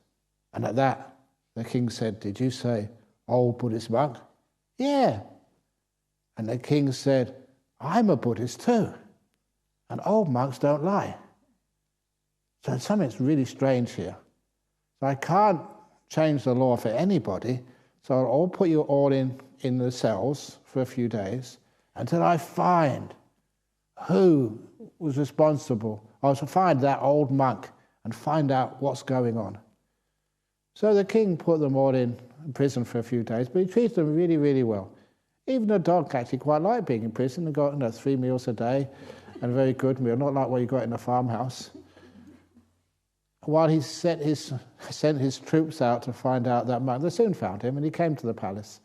And at that, the king said, did you say old Buddhist monk? Yeah. And the king said, I'm a Buddhist too. And old monks don't lie. So something's really strange here. So I can't change the law for anybody. So I'll put you all in the cells for a few days until I find who was responsible. I was to find that old monk and find out what's going on. So the king put them all in prison for a few days, but he treated them really, really well. Even the dog actually quite liked being in prison. They got 3 meals a day and a very good meal, not like what you got in a farmhouse. while he sent his troops out to find out that monk, they soon found him, and he came to the palace.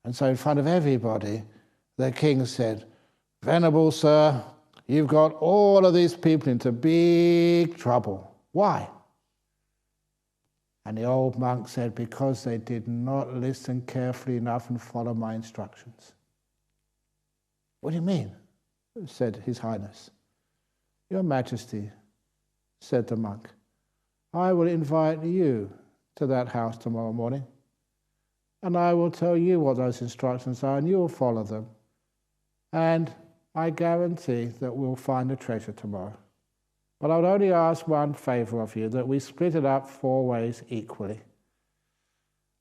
And so in front of everybody, the king said, "Venerable sir, you've got all of these people into big trouble. Why?" And the old monk said, "Because they did not listen carefully enough and follow my instructions." "What do you mean?" said His Highness. "Your Majesty," said the monk, "I will invite you to that house tomorrow morning, and I will tell you what those instructions are, and you will follow them. And I guarantee that we'll find the treasure tomorrow. But I would only ask one favour of you, that we split it up 4 ways equally.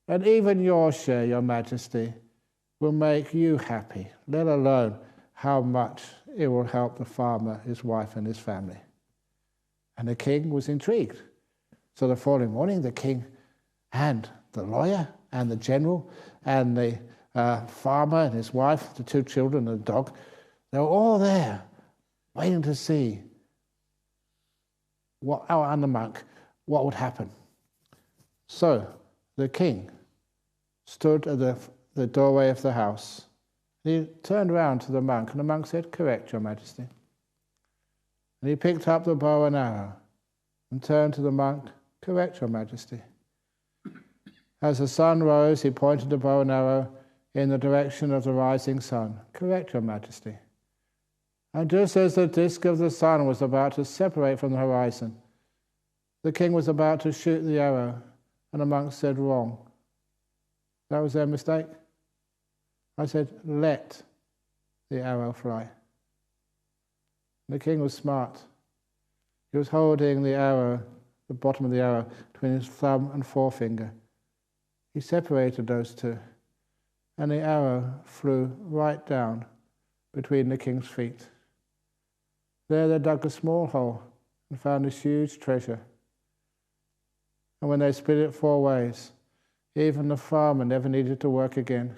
And even your share, Your Majesty, will make you happy, let alone how much it will help the farmer, his wife, and his family." And the king was intrigued. So the following morning, the king and the lawyer and the general and the farmer and his wife, the 2 children and the dog, they were all there waiting to see and the monk, what would happen. So the king stood at the doorway of the house. He turned around to the monk, and the monk said, "Correct, Your Majesty." And he picked up the bow and arrow and turned to the monk, "Correct, Your Majesty." As the sun rose, he pointed the bow and arrow in the direction of the rising sun. "Correct, Your Majesty." And just as the disk of the sun was about to separate from the horizon, the king was about to shoot the arrow, and the monk said, "Wrong." That was their mistake. I said, "Let the arrow fly." The king was smart. He was holding the arrow, the bottom of the arrow, between his thumb and forefinger. He separated those 2, and the arrow flew right down between the king's feet. There they dug a small hole and found this huge treasure. And when they split it 4 ways, even the farmer never needed to work again.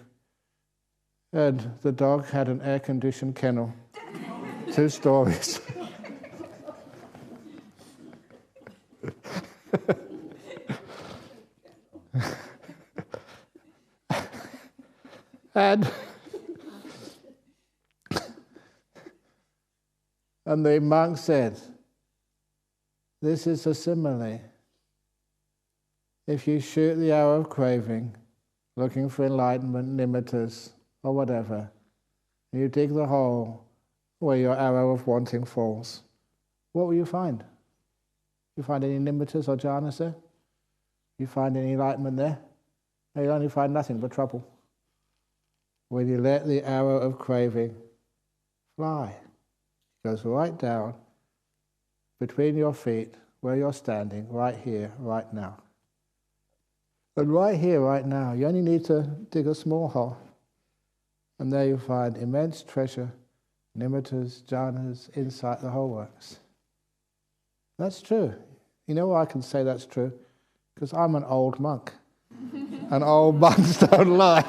And the dog had an air-conditioned kennel, 2 stories. And the monk said, "This is a simile. If you shoot the arrow of craving, looking for enlightenment, nimittas, or whatever, and you dig the hole where your arrow of wanting falls, what will you find? You find any nimittas or jhanas there? You find any enlightenment there? No, you only find nothing but trouble. When you let the arrow of craving fly, it goes right down between your feet where you're standing, right here, right now. And right here, right now, you only need to dig a small hole, and there you find immense treasure, nimittas, jhanas, insight, the whole works. That's true. You know why I can say that's true? Because I'm an old monk. And old monks don't lie.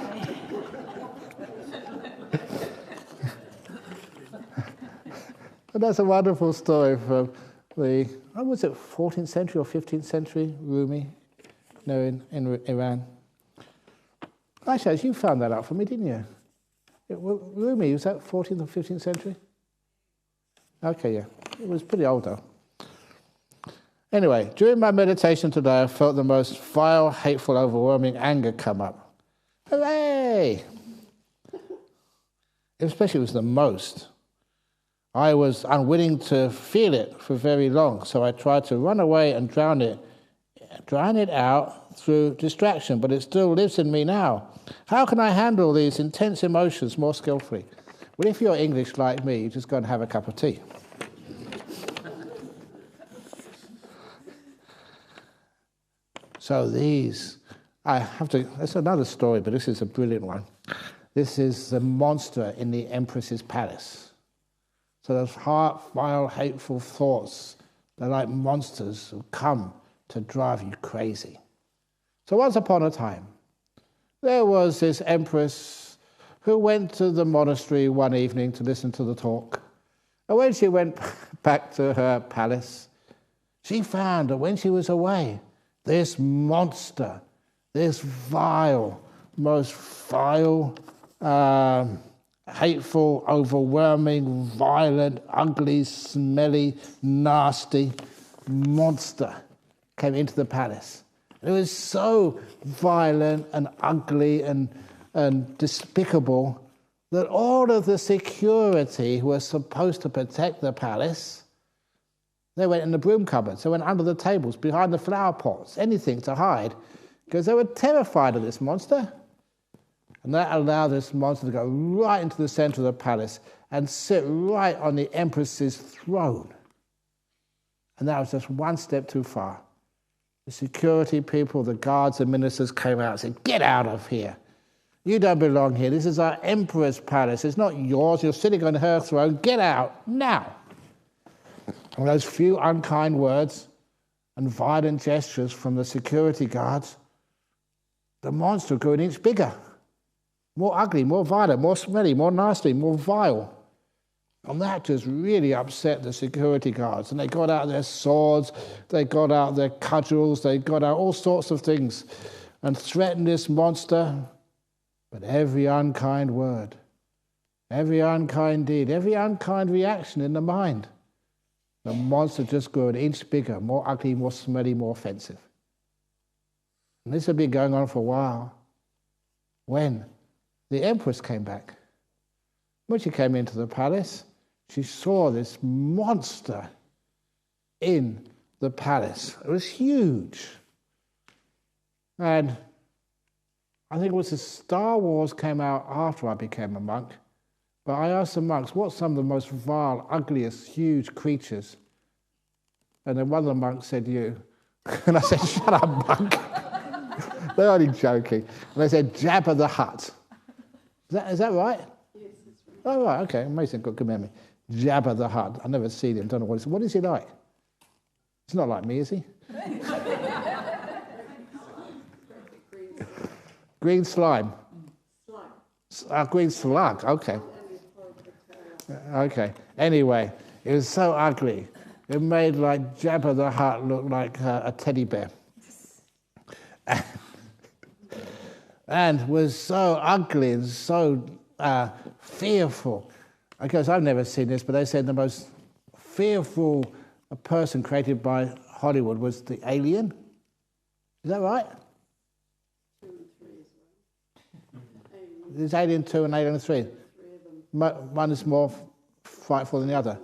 But that's a wonderful story from the, was it 14th century or 15th century, Rumi, in Iran. Actually, you found that out for me, didn't you? Rumi, was that 14th or 15th century? Okay, yeah. It was pretty old, though. Anyway, during my meditation today, I felt the most vile, hateful, overwhelming anger come up. Hooray! Especially it was the most. I was unwilling to feel it for very long, so I tried to run away and drown it out through distraction, but it still lives in me now. How can I handle these intense emotions more skillfully? Well, if you're English like me, you just go and have a cup of tea. So that's another story, but this is a brilliant one. This is the monster in the Empress's palace. So those vile, hateful thoughts, they're like monsters who come to drive you crazy. So once upon a time, there was this empress who went to the monastery one evening to listen to the talk. And when she went back to her palace, she found that when she was away, this monster, this vile, most vile, hateful, overwhelming, violent, ugly, smelly, nasty monster came into the palace. It was so violent and ugly and despicable that all of the security who were supposed to protect the palace, they went in the broom cupboards, they went under the tables, behind the flower pots, anything to hide, because they were terrified of this monster. And that allowed this monster to go right into the center of the palace and sit right on the empress's throne. And that was just one step too far. The security people, the guards, the ministers came out and said, "Get out of here. You don't belong here. This is our emperor's palace. It's not yours. You're sitting on her throne. Get out now." And those few unkind words and violent gestures from the security guards, the monster grew an inch bigger. More ugly, more violent, more smelly, more nasty, more vile. And that just really upset the security guards. And they got out their swords, they got out their cudgels, they got out all sorts of things and threatened this monster. But every unkind word, every unkind deed, every unkind reaction in the mind, the monster just grew an inch bigger, more ugly, more smelly, more offensive. And this had been going on for a while. When the empress came back. When she came into the palace, she saw this monster in the palace. It was huge. And I think it was the Star Wars came out after I became a monk. But I asked the monks, what's some of the most vile, ugliest, huge creatures? And then one of the monks said, "You." And I said, "Shut up, monk." They're only joking. And they said, "Jabba the Hutt." Is that right? Yes, it's right. Oh, right, okay. Amazing, got good memory. Jabba the Hutt. I've never seen him, don't know what what is he like? He's not like me, is he? Green slime. Green slug, okay. Okay. Anyway, it was so ugly. It made like Jabba the Hutt look like a teddy bear. And was so ugly and so fearful. I guess I've never seen this, but they said the most fearful person created by Hollywood was the Alien. Is that right? 2 and 3 as well. There's Alien 2 and Alien 3. One is more frightful than the other.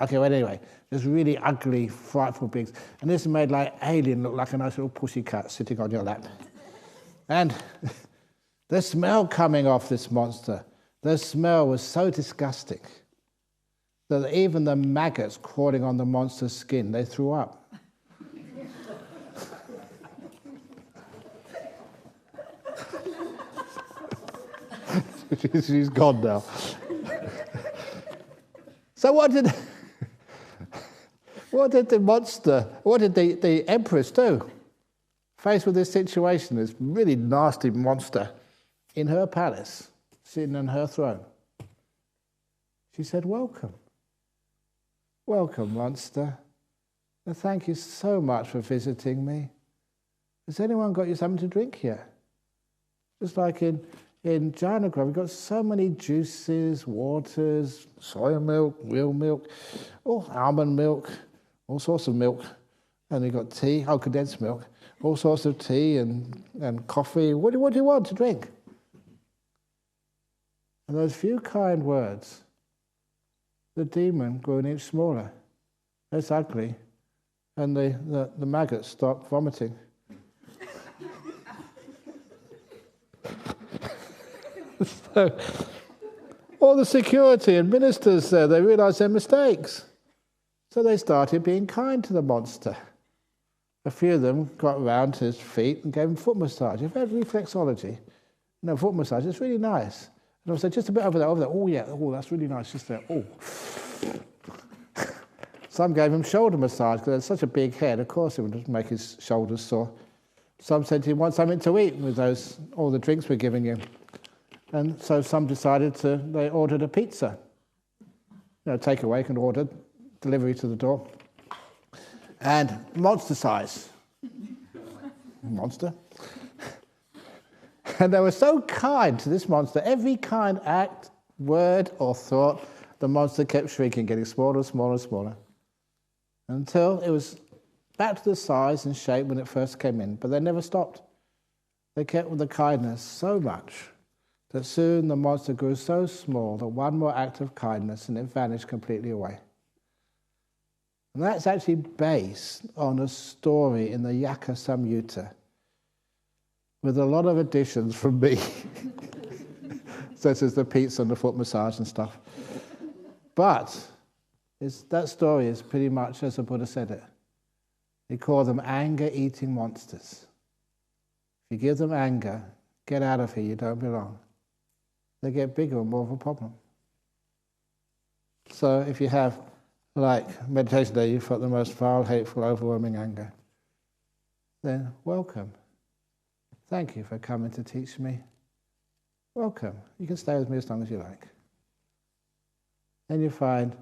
Okay, well, anyway, there's really ugly, frightful beings. And this made like Alien look like a nice little pussycat sitting on your lap. And the smell coming off this monster, the smell was so disgusting that even the maggots crawling on the monster's skin, they threw up. She's gone now. So what did the empress do? Faced with this situation, this really nasty monster in her palace, sitting on her throne. She said, "Welcome. Welcome, monster. And thank you so much for visiting me. Has anyone got you something to drink here?" Just like in Jhana, we've got so many juices, waters, soy milk, real milk, almond milk, all sorts of milk. And we've got tea, condensed milk. All sorts of tea and coffee. What do you want to drink? And those few kind words, the demon grew an inch smaller. That's ugly. And the maggots stopped vomiting. So, all the security and ministers there, they realised their mistakes. So they started being kind to the monster. A few of them got around to his feet and gave him foot massage. You've had reflexology. Foot massage, it's really nice. And I said, "Just a bit over there. Oh, yeah, that's really nice, just there. Oh." Some gave him shoulder massage because he had such a big head. Of course, it would make his shoulders sore. Some said he wanted something to eat with all the drinks we're giving him. And so some decided they ordered a pizza. Takeaway, can order, delivery to the door. and monster size. Monster. And they were so kind to this monster. Every kind act, word or thought, the monster kept shrinking, getting smaller and smaller and smaller, until it was back to the size and shape when it first came in. But they never stopped. They kept with the kindness so much that soon the monster grew so small that one more act of kindness and it vanished completely away. And that's actually based on a story in the Yaka Samyutta, with a lot of additions from me, such as the pizza and the foot massage and stuff. But that story is pretty much as the Buddha said it. He called them anger-eating monsters. If you give them anger, get out of here, you don't belong. They get bigger and more of a problem. So if you have, like meditation day, you've got the most vile, hateful, overwhelming anger, then welcome. Thank you for coming to teach me. Welcome. You can stay with me as long as you like. Then you find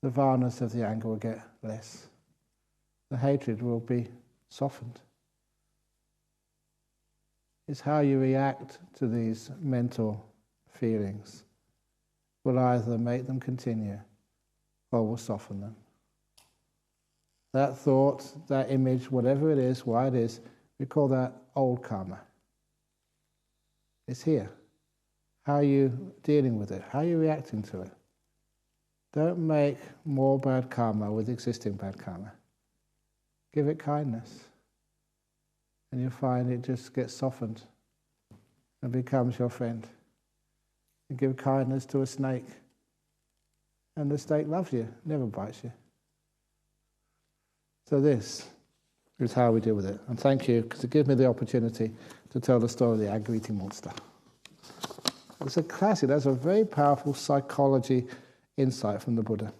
the vileness of the anger will get less. The hatred will be softened. It's how you react to these mental feelings will either make them continue or will soften them. That thought, that image, whatever it is, why it is, we call that old karma. It's here. How are you dealing with it? How are you reacting to it? Don't make more bad karma with existing bad karma. Give it kindness. And you'll find it just gets softened and becomes your friend. You give kindness to a snake, and the snake loves you, never bites you. So this is how we deal with it. And thank you, because it gives me the opportunity to tell the story of the anger-eating monster. It's a classic. That's a very powerful psychology insight from the Buddha.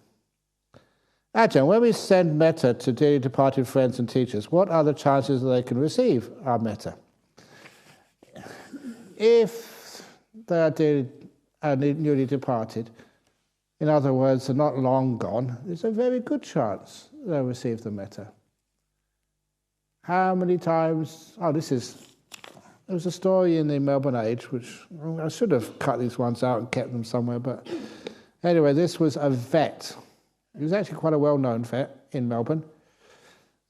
Ajahn, when we send metta to dearly departed friends and teachers, what are the chances that they can receive our metta? If they are newly departed, in other words, they're not long gone, there's a very good chance they'll receive the metta. How many times? There was a story in the Melbourne Age, which I should have cut these ones out and kept them somewhere, but anyway, this was a vet. He was actually quite a well-known vet in Melbourne,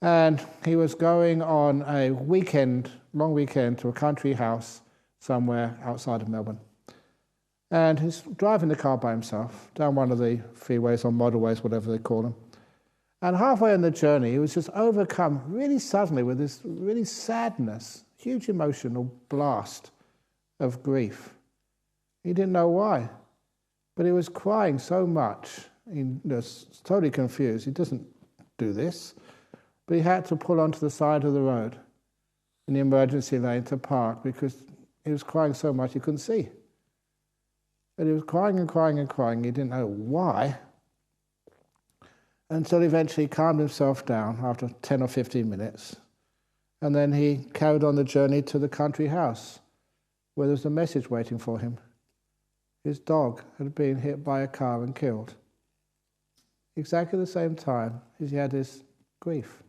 and he was going on a long weekend to a country house somewhere outside of Melbourne. And he's driving the car by himself down one of the freeways or motorways, whatever they call them. And halfway on the journey, he was just overcome really suddenly with this really sadness, huge emotional blast of grief. He didn't know why, but he was crying so much. He was totally confused. He doesn't do this, but he had to pull onto the side of the road in the emergency lane to park because he was crying so much he couldn't see. But he was crying and crying and crying. He didn't know why, until he eventually calmed himself down after 10 or 15 minutes. And then he carried on the journey to the country house, where there was a message waiting for him. His dog had been hit by a car and killed. Exactly the same time as he had his grief.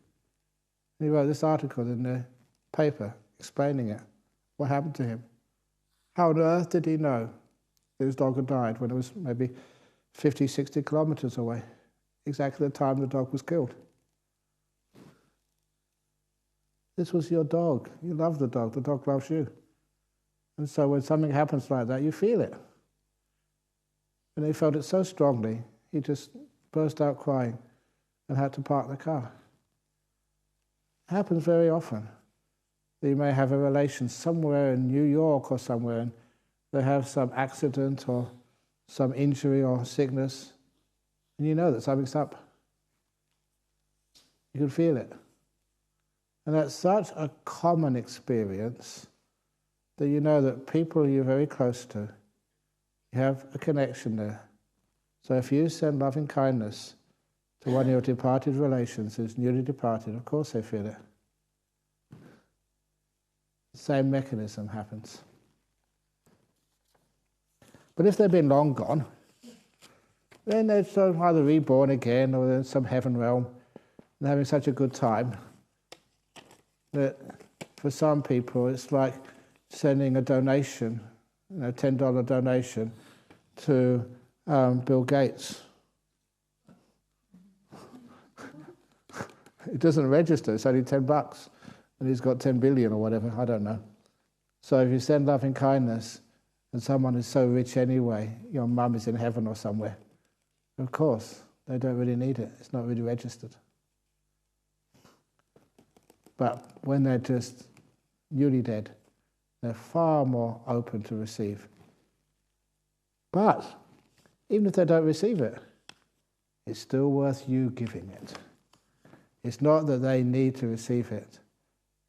And he wrote this article in the paper explaining it, what happened to him. How on earth did he know that his dog had died when it was maybe 50, 60 kilometers away? Exactly the time the dog was killed. This was your dog. You love the dog loves you. And so when something happens like that, you feel it. And he felt it so strongly, he just burst out crying and had to park the car. It happens very often. You may have a relation somewhere in New York or somewhere, and they have some accident or some injury or sickness, and you know that something's up. You can feel it. And that's such a common experience that you know that people you're very close to, you have a connection there. So if you send loving kindness to one of your departed relations who's newly departed, of course they feel it. The same mechanism happens. But if they've been long gone, then they're sort of either reborn again or in some heaven realm. and having such a good time that for some people it's like sending a donation, $10 donation to Bill Gates. It doesn't register, it's only $10, and he's got 10 billion or whatever, I don't know. So if you send loving kindness and someone is so rich anyway, your mum is in heaven or somewhere, of course, they don't really need it. It's not really registered. But when they're just newly dead, they're far more open to receive. But even if they don't receive it, it's still worth you giving it. It's not that they need to receive it,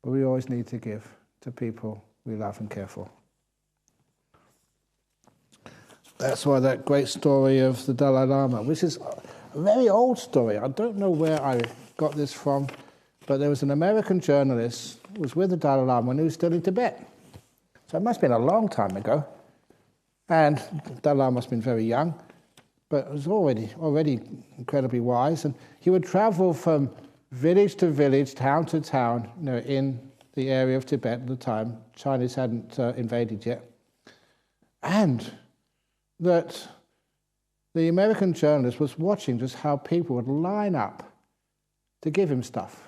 but we always need to give to people we love and care for. That's why that great story of the Dalai Lama, which is a very old story. I don't know where I got this from, but there was an American journalist who was with the Dalai Lama when he was still in Tibet. So it must have been a long time ago. And the Dalai Lama must have been very young, but was already incredibly wise. And he would travel from village to village, town to town, in the area of Tibet at the time. Chinese hadn't invaded yet. And that the American journalist was watching just how people would line up to give him stuff.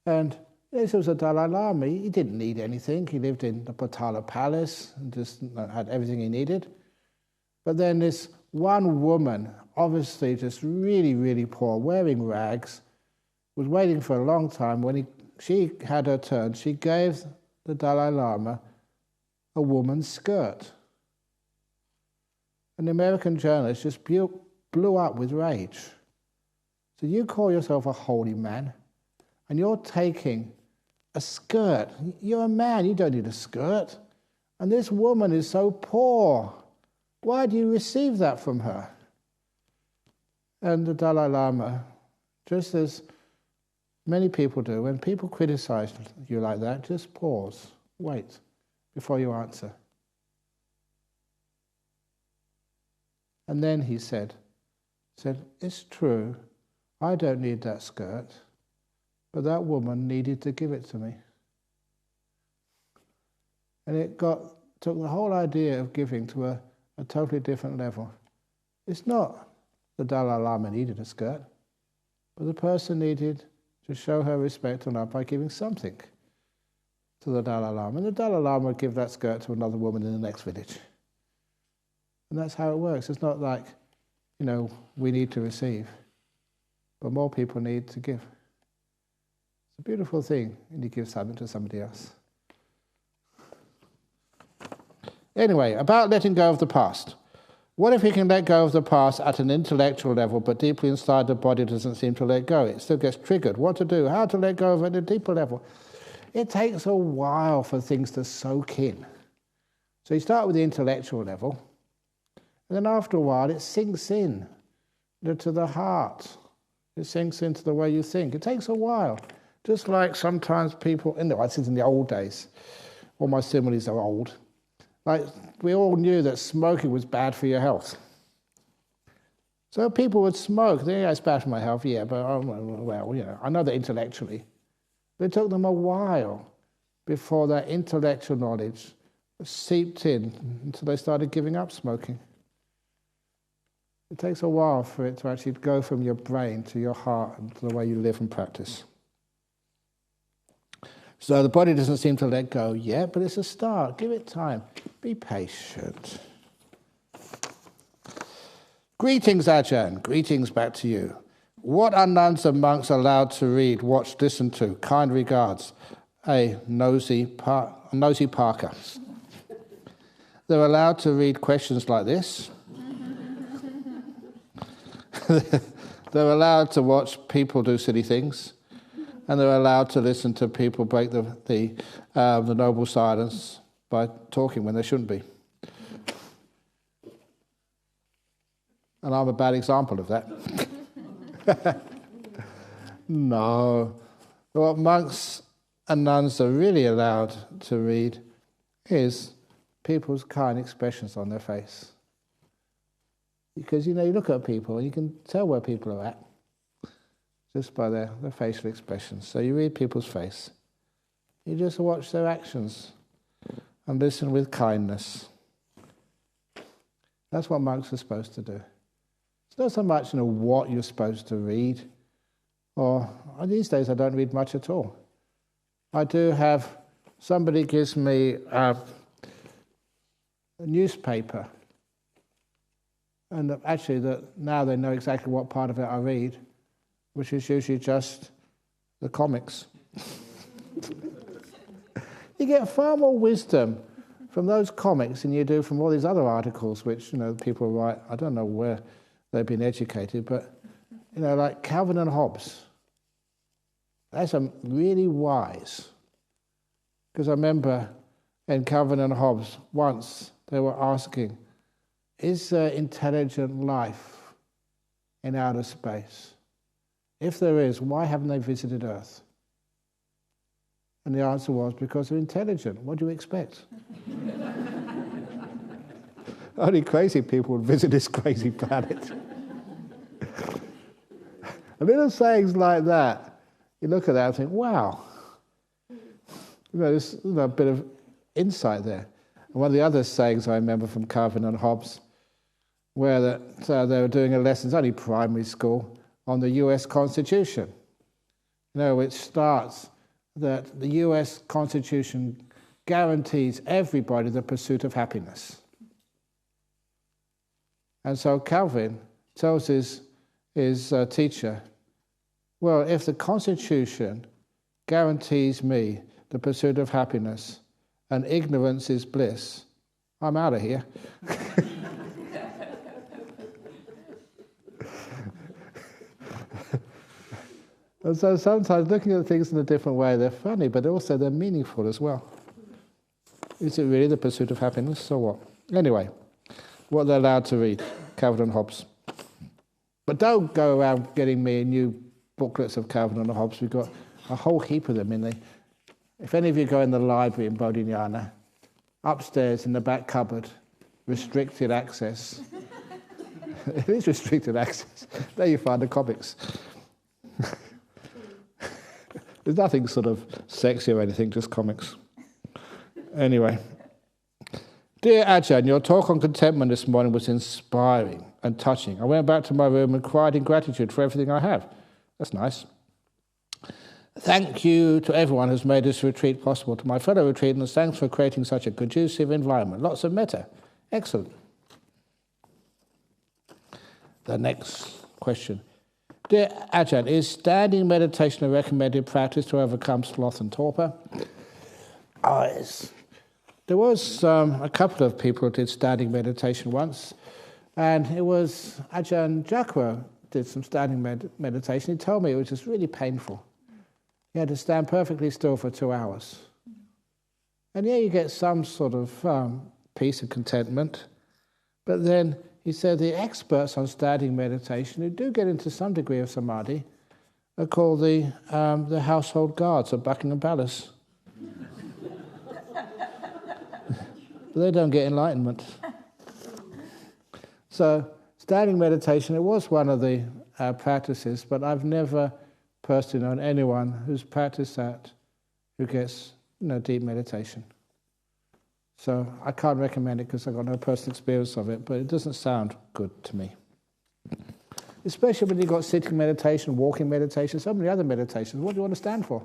And this was a Dalai Lama. He didn't need anything. He lived in the Potala Palace and just had everything he needed. But then this one woman, obviously just really, really poor, wearing rags, was waiting for a long time. When she had her turn, she gave the Dalai Lama a woman's skirt. And the American journalist just blew up with rage. So you call yourself a holy man, and you're taking a skirt. You're a man, you don't need a skirt. And this woman is so poor. Why do you receive that from her? And the Dalai Lama, just as many people do, when people criticize you like that, just pause, wait, before you answer. And then he said, it's true, I don't need that skirt, but that woman needed to give it to me. And it took the whole idea of giving to a totally different level. It's not the Dalai Lama needed a skirt, but the person needed to show her respect and love by giving something to the Dalai Lama. And the Dalai Lama would give that skirt to another woman in the next village. And that's how it works. It's not like, we need to receive, but more people need to give. It's a beautiful thing when you give something to somebody else. Anyway, about letting go of the past. What if we can let go of the past at an intellectual level, but deeply inside the body doesn't seem to let go? It still gets triggered. What to do? How to let go of it at a deeper level? It takes a while for things to soak in. So you start with the intellectual level, and then after a while it sinks in to the heart. It sinks into the way you think. It takes a while. Just like sometimes people, in the old days, all my similes are old, like we all knew that smoking was bad for your health. So people would smoke. It's bad for my health, yeah, but I know that intellectually. But it took them a while before that intellectual knowledge seeped in until they started giving up smoking. It takes a while for it to actually go from your brain to your heart and to the way you live and practice. So the body doesn't seem to let go yet, but it's a start. Give it time. Be patient. Greetings, Ajahn. Greetings back to you. What are nuns and monks allowed to read, watch, listen to? Kind regards. A nosy Parker. They're allowed to read questions like this. They're allowed to watch people do silly things. And they're allowed to listen to people break the noble silence by talking when they shouldn't be. And I'm a bad example of that. No. What monks and nuns are really allowed to read is people's kind expressions on their face. Because, you look at people and you can tell where people are at. just by their facial expressions. So you read people's face. You just watch their actions and listen with kindness. That's what monks are supposed to do. It's not so much what you're supposed to read, or these days I don't read much at all. I do have, somebody gives me a newspaper, and actually now they know exactly what part of it I read, which is usually just the comics. You get far more wisdom from those comics than you do from all these other articles which people write. I don't know where they've been educated, but like Calvin and Hobbes. That's really wise. Because I remember in Calvin and Hobbes, once they were asking, is there intelligent life in outer space? If there is, why haven't they visited Earth? And the answer was, because they're intelligent. What do you expect? Only crazy people would visit this crazy planet. And little sayings like that, you look at that and think, wow. There's a bit of insight there. And one of the other sayings I remember from Calvin and Hobbes, where they were doing a lesson, it's only primary school, on the US Constitution, which starts that the US Constitution guarantees everybody the pursuit of happiness. And so Calvin tells his teacher, well, if the Constitution guarantees me the pursuit of happiness and ignorance is bliss, I'm out of here. And so sometimes looking at things in a different way, they're funny, but also they're meaningful as well. Is it really the pursuit of happiness? So what? Anyway, what they're allowed to read, Calvin and Hobbes. But don't go around getting me new booklets of Calvin and Hobbes. We've got a whole heap of them in there. If any of you go in the library in Jhana, upstairs in the back cupboard, restricted access. It is restricted access. There you find the comics. There's nothing sort of sexy or anything, just comics. Anyway. Dear Ajahn, your talk on contentment this morning was inspiring and touching. I went back to my room and cried in gratitude for everything I have. That's nice. Thank you to everyone who's made this retreat possible, to my fellow retreatants. Thanks for creating such a conducive environment. Lots of metta. Excellent. The next question. Dear Ajahn, is standing meditation a recommended practice to overcome sloth and torpor? Yes. There was a couple of people who did standing meditation once, and it was Ajahn Jakwa did some standing meditation. He told me it was just really painful. He had to stand perfectly still for 2 hours. And yeah, you get some sort of peace and contentment, but then he said the experts on standing meditation, who do get into some degree of samadhi, are called the household guards of Buckingham Palace. But they don't get enlightenment. So standing meditation, it was one of the practices, but I've never personally known anyone who's practiced that who gets deep meditation. So I can't recommend it because I've got no personal experience of it, but it doesn't sound good to me. Especially when you've got sitting meditation, walking meditation, so many other meditations. What do you want to stand for?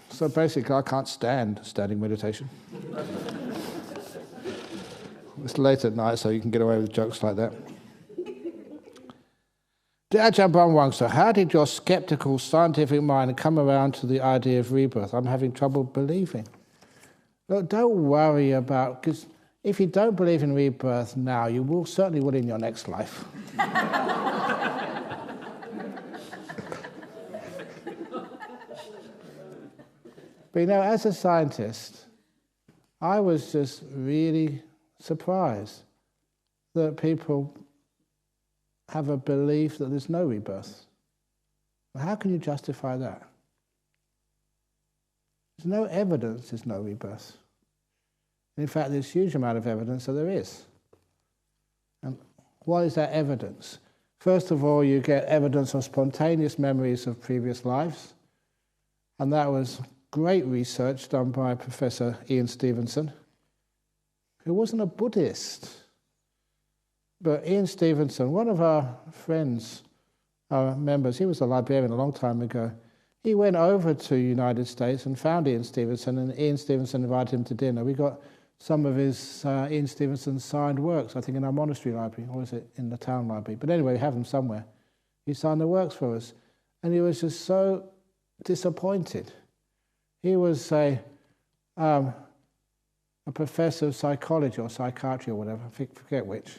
So basically, I can't stand standing meditation. It's late at night, so you can get away with jokes like that. Dear Ajahn Brahmavamso, how did your skeptical scientific mind come around to the idea of rebirth? I'm having trouble believing. Look, don't worry about, because if you don't believe in rebirth now, you certainly will in your next life. But as a scientist, I was just really surprised that people have a belief that there's no rebirth. Well, how can you justify that? There's no evidence there's no rebirth. In fact, there's a huge amount of evidence that there is. And what is that evidence? First of all, you get evidence of spontaneous memories of previous lives, and that was great research done by Professor Ian Stevenson, who wasn't a Buddhist. But Ian Stevenson, one of our friends, our members, he was a librarian a long time ago. He went over to the United States and found Ian Stevenson, and Ian Stevenson invited him to dinner. We got some of his Ian Stevenson signed works, I think in our monastery library, or is it in the town library? But anyway, we have them somewhere. He signed the works for us. And he was just so disappointed. He was a professor of psychology or psychiatry or whatever, I forget which.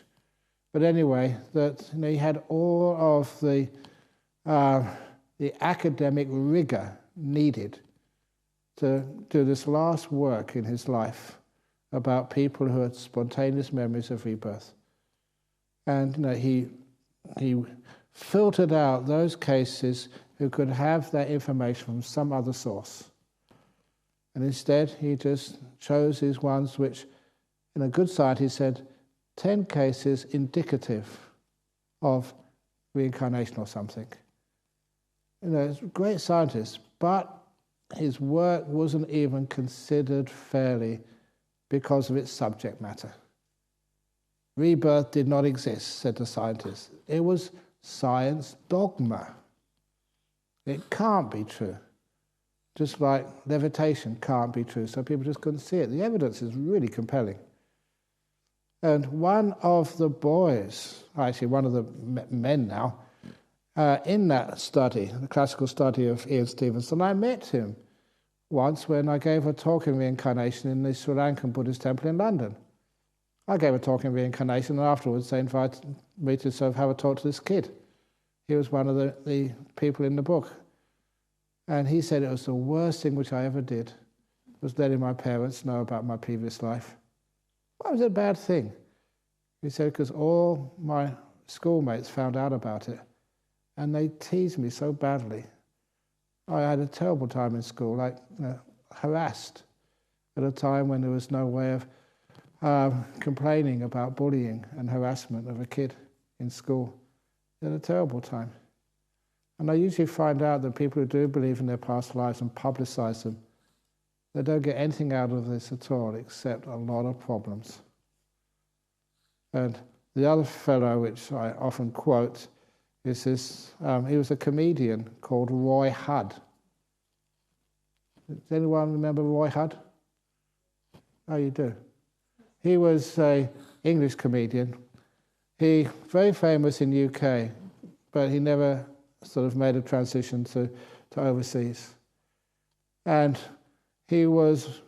But anyway, that he had all of the academic rigor needed to do this last work in his life about people who had spontaneous memories of rebirth. And he filtered out those cases who could have that information from some other source. And instead, he just chose these ones which, in a good side, he said, 10 cases indicative of reincarnation or something. He's a great scientist, but his work wasn't even considered fairly because of its subject matter. Rebirth did not exist, said the scientists. It was science dogma. It can't be true. Just like levitation can't be true, so people just couldn't see it. The evidence is really compelling. And one of the boys, actually one of the men now, in that study, the classical study of Ian Stevenson, I met him once when I gave a talk in reincarnation in the Sri Lankan Buddhist temple in London. I gave a talk in reincarnation, and afterwards they invited me to sort of have a talk to this kid. He was one of the people in the book. And he said it was the worst thing which I ever did, was letting my parents know about my previous life. Why was it a bad thing? He said, because all my schoolmates found out about it, and they teased me so badly. I had a terrible time in school, like harassed at a time when there was no way of complaining about bullying and harassment of a kid in school. They had a terrible time. And I usually find out that people who do believe in their past lives and publicize them, they don't get anything out of this at all except a lot of problems. And the other fellow, which I often quote, is this, he was a comedian called Roy Hudd. Does anyone remember Roy Hudd? Oh, you do. He was an English comedian. He very famous in UK, but he never sort of made a transition to overseas. And he was,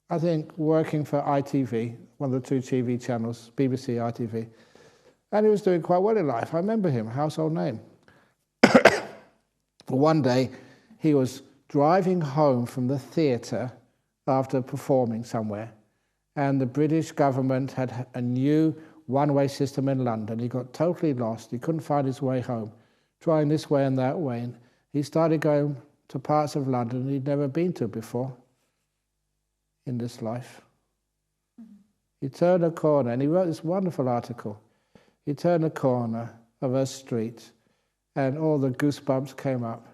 I think, working for ITV, one of the two TV channels, BBC, ITV. And he was doing quite well in life. I remember him, household name. One day, he was driving home from the theatre after performing somewhere, and the British government had a new one-way system in London. He got totally lost. He couldn't find his way home, trying this way and that way. And he started going to parts of London he'd never been to before in this life. He turned a corner, and he wrote this wonderful article. He turned a corner of a street, and all the goosebumps came up,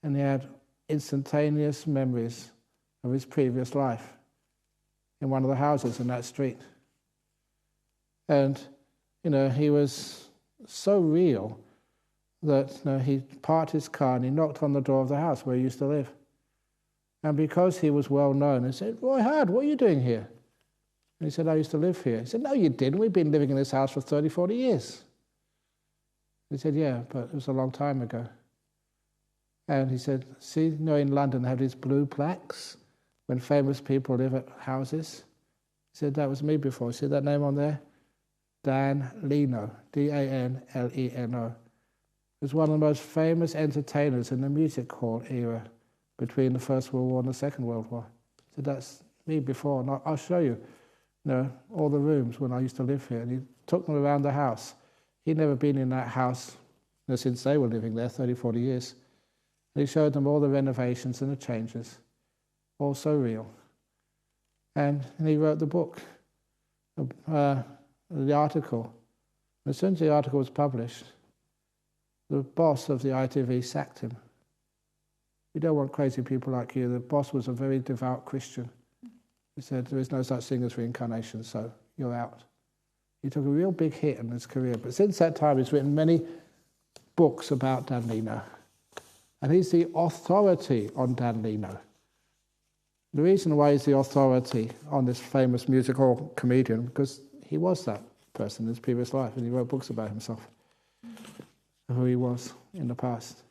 and he had instantaneous memories of his previous life in one of the houses in that street. And, he was so real that he parked his car and he knocked on the door of the house where he used to live. And because he was well known, he said, "Roy Hudd, what are you doing here?" And he said, "I used to live here." He said, "No, you didn't. We've been living in this house for 30, 40 years. He said, "Yeah, but it was a long time ago." And he said, "See, in London they have these blue plaques when famous people live at houses." He said, "That was me before. See that name on there? Dan Leno, D-A-N-L-E-N-O. He was one of the most famous entertainers in the music hall era between the First World War and the Second World War." He said, "That's me before, and I'll show you, all the rooms when I used to live here." And he took them around the house. He'd never been in that house since they were living there, 30, 40 years. And he showed them all the renovations and the changes, all so real. And he wrote the book, the article, As soon as the article was published, the boss of the ITV sacked him. We don't want crazy people like you. The boss was a very devout Christian. He said, there is no such thing as reincarnation, so you're out. He took a real big hit in his career. But since that time, he's written many books about Dan Leno. And he's the authority on Dan Leno. The reason why he's the authority on this famous musical comedian, because he was that person in his previous life, and he wrote books about himself, who he was in the past.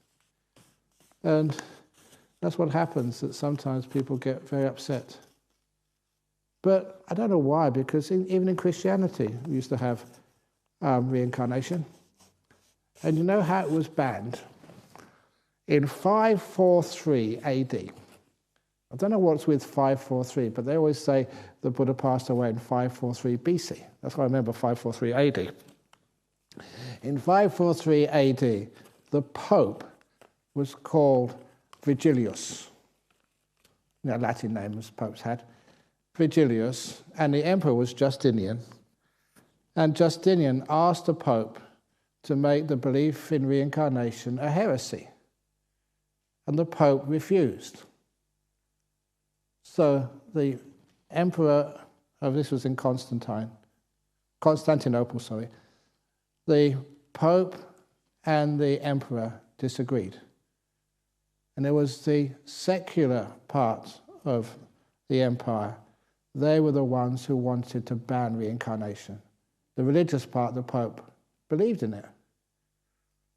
And that's what happens, that sometimes people get very upset. But I don't know why, because even in Christianity, we used to have reincarnation. And you know how it was banned? In 543 AD. I don't know what's with 543, but they always say the Buddha passed away in 543 BC. That's why I remember 543 AD. In 543 AD, the Pope was called Vigilius. Latin names popes had. Vigilius, and the emperor was Justinian. And Justinian asked the Pope to make the belief in reincarnation a heresy. And the Pope refused. So the emperor, this was in Constantinople, the Pope and the emperor disagreed. And it was the secular part of the empire. They were the ones who wanted to ban reincarnation. The religious part, the Pope, believed in it.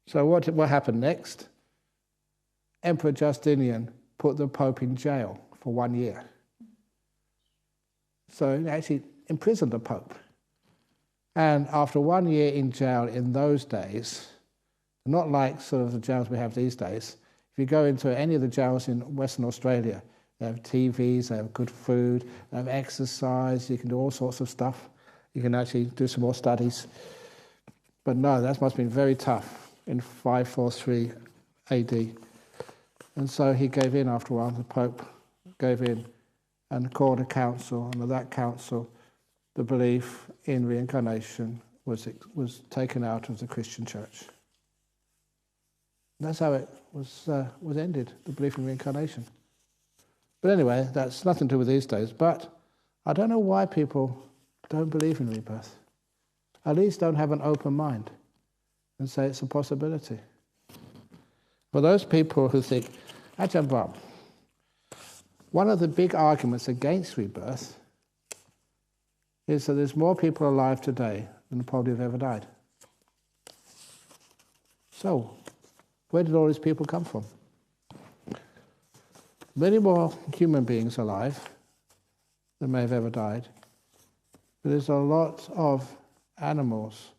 So what happened next? Emperor Justinian put the Pope in jail for 1 year. So he actually imprisoned the Pope. And after 1 year in jail in those days, not like sort of the jails we have these days, if you go into any of the jails in Western Australia, they have TVs, they have good food, they have exercise, you can do all sorts of stuff. You can actually do some more studies. But no, that must have been very tough in 543 AD. And so he gave in after a while, the Pope gave in and called a council, and at that council, the belief in reincarnation was taken out of the Christian church. That's how it was ended, the belief in reincarnation. But anyway, that's nothing to do with these days. But I don't know why people don't believe in rebirth. At least don't have an open mind and say it's a possibility. For those people who think, Ajahn Brahm, one of the big arguments against rebirth is that there's more people alive today than probably have ever died. So, where did all these people come from? Many more human beings alive than may have ever died, but there's a lot of animals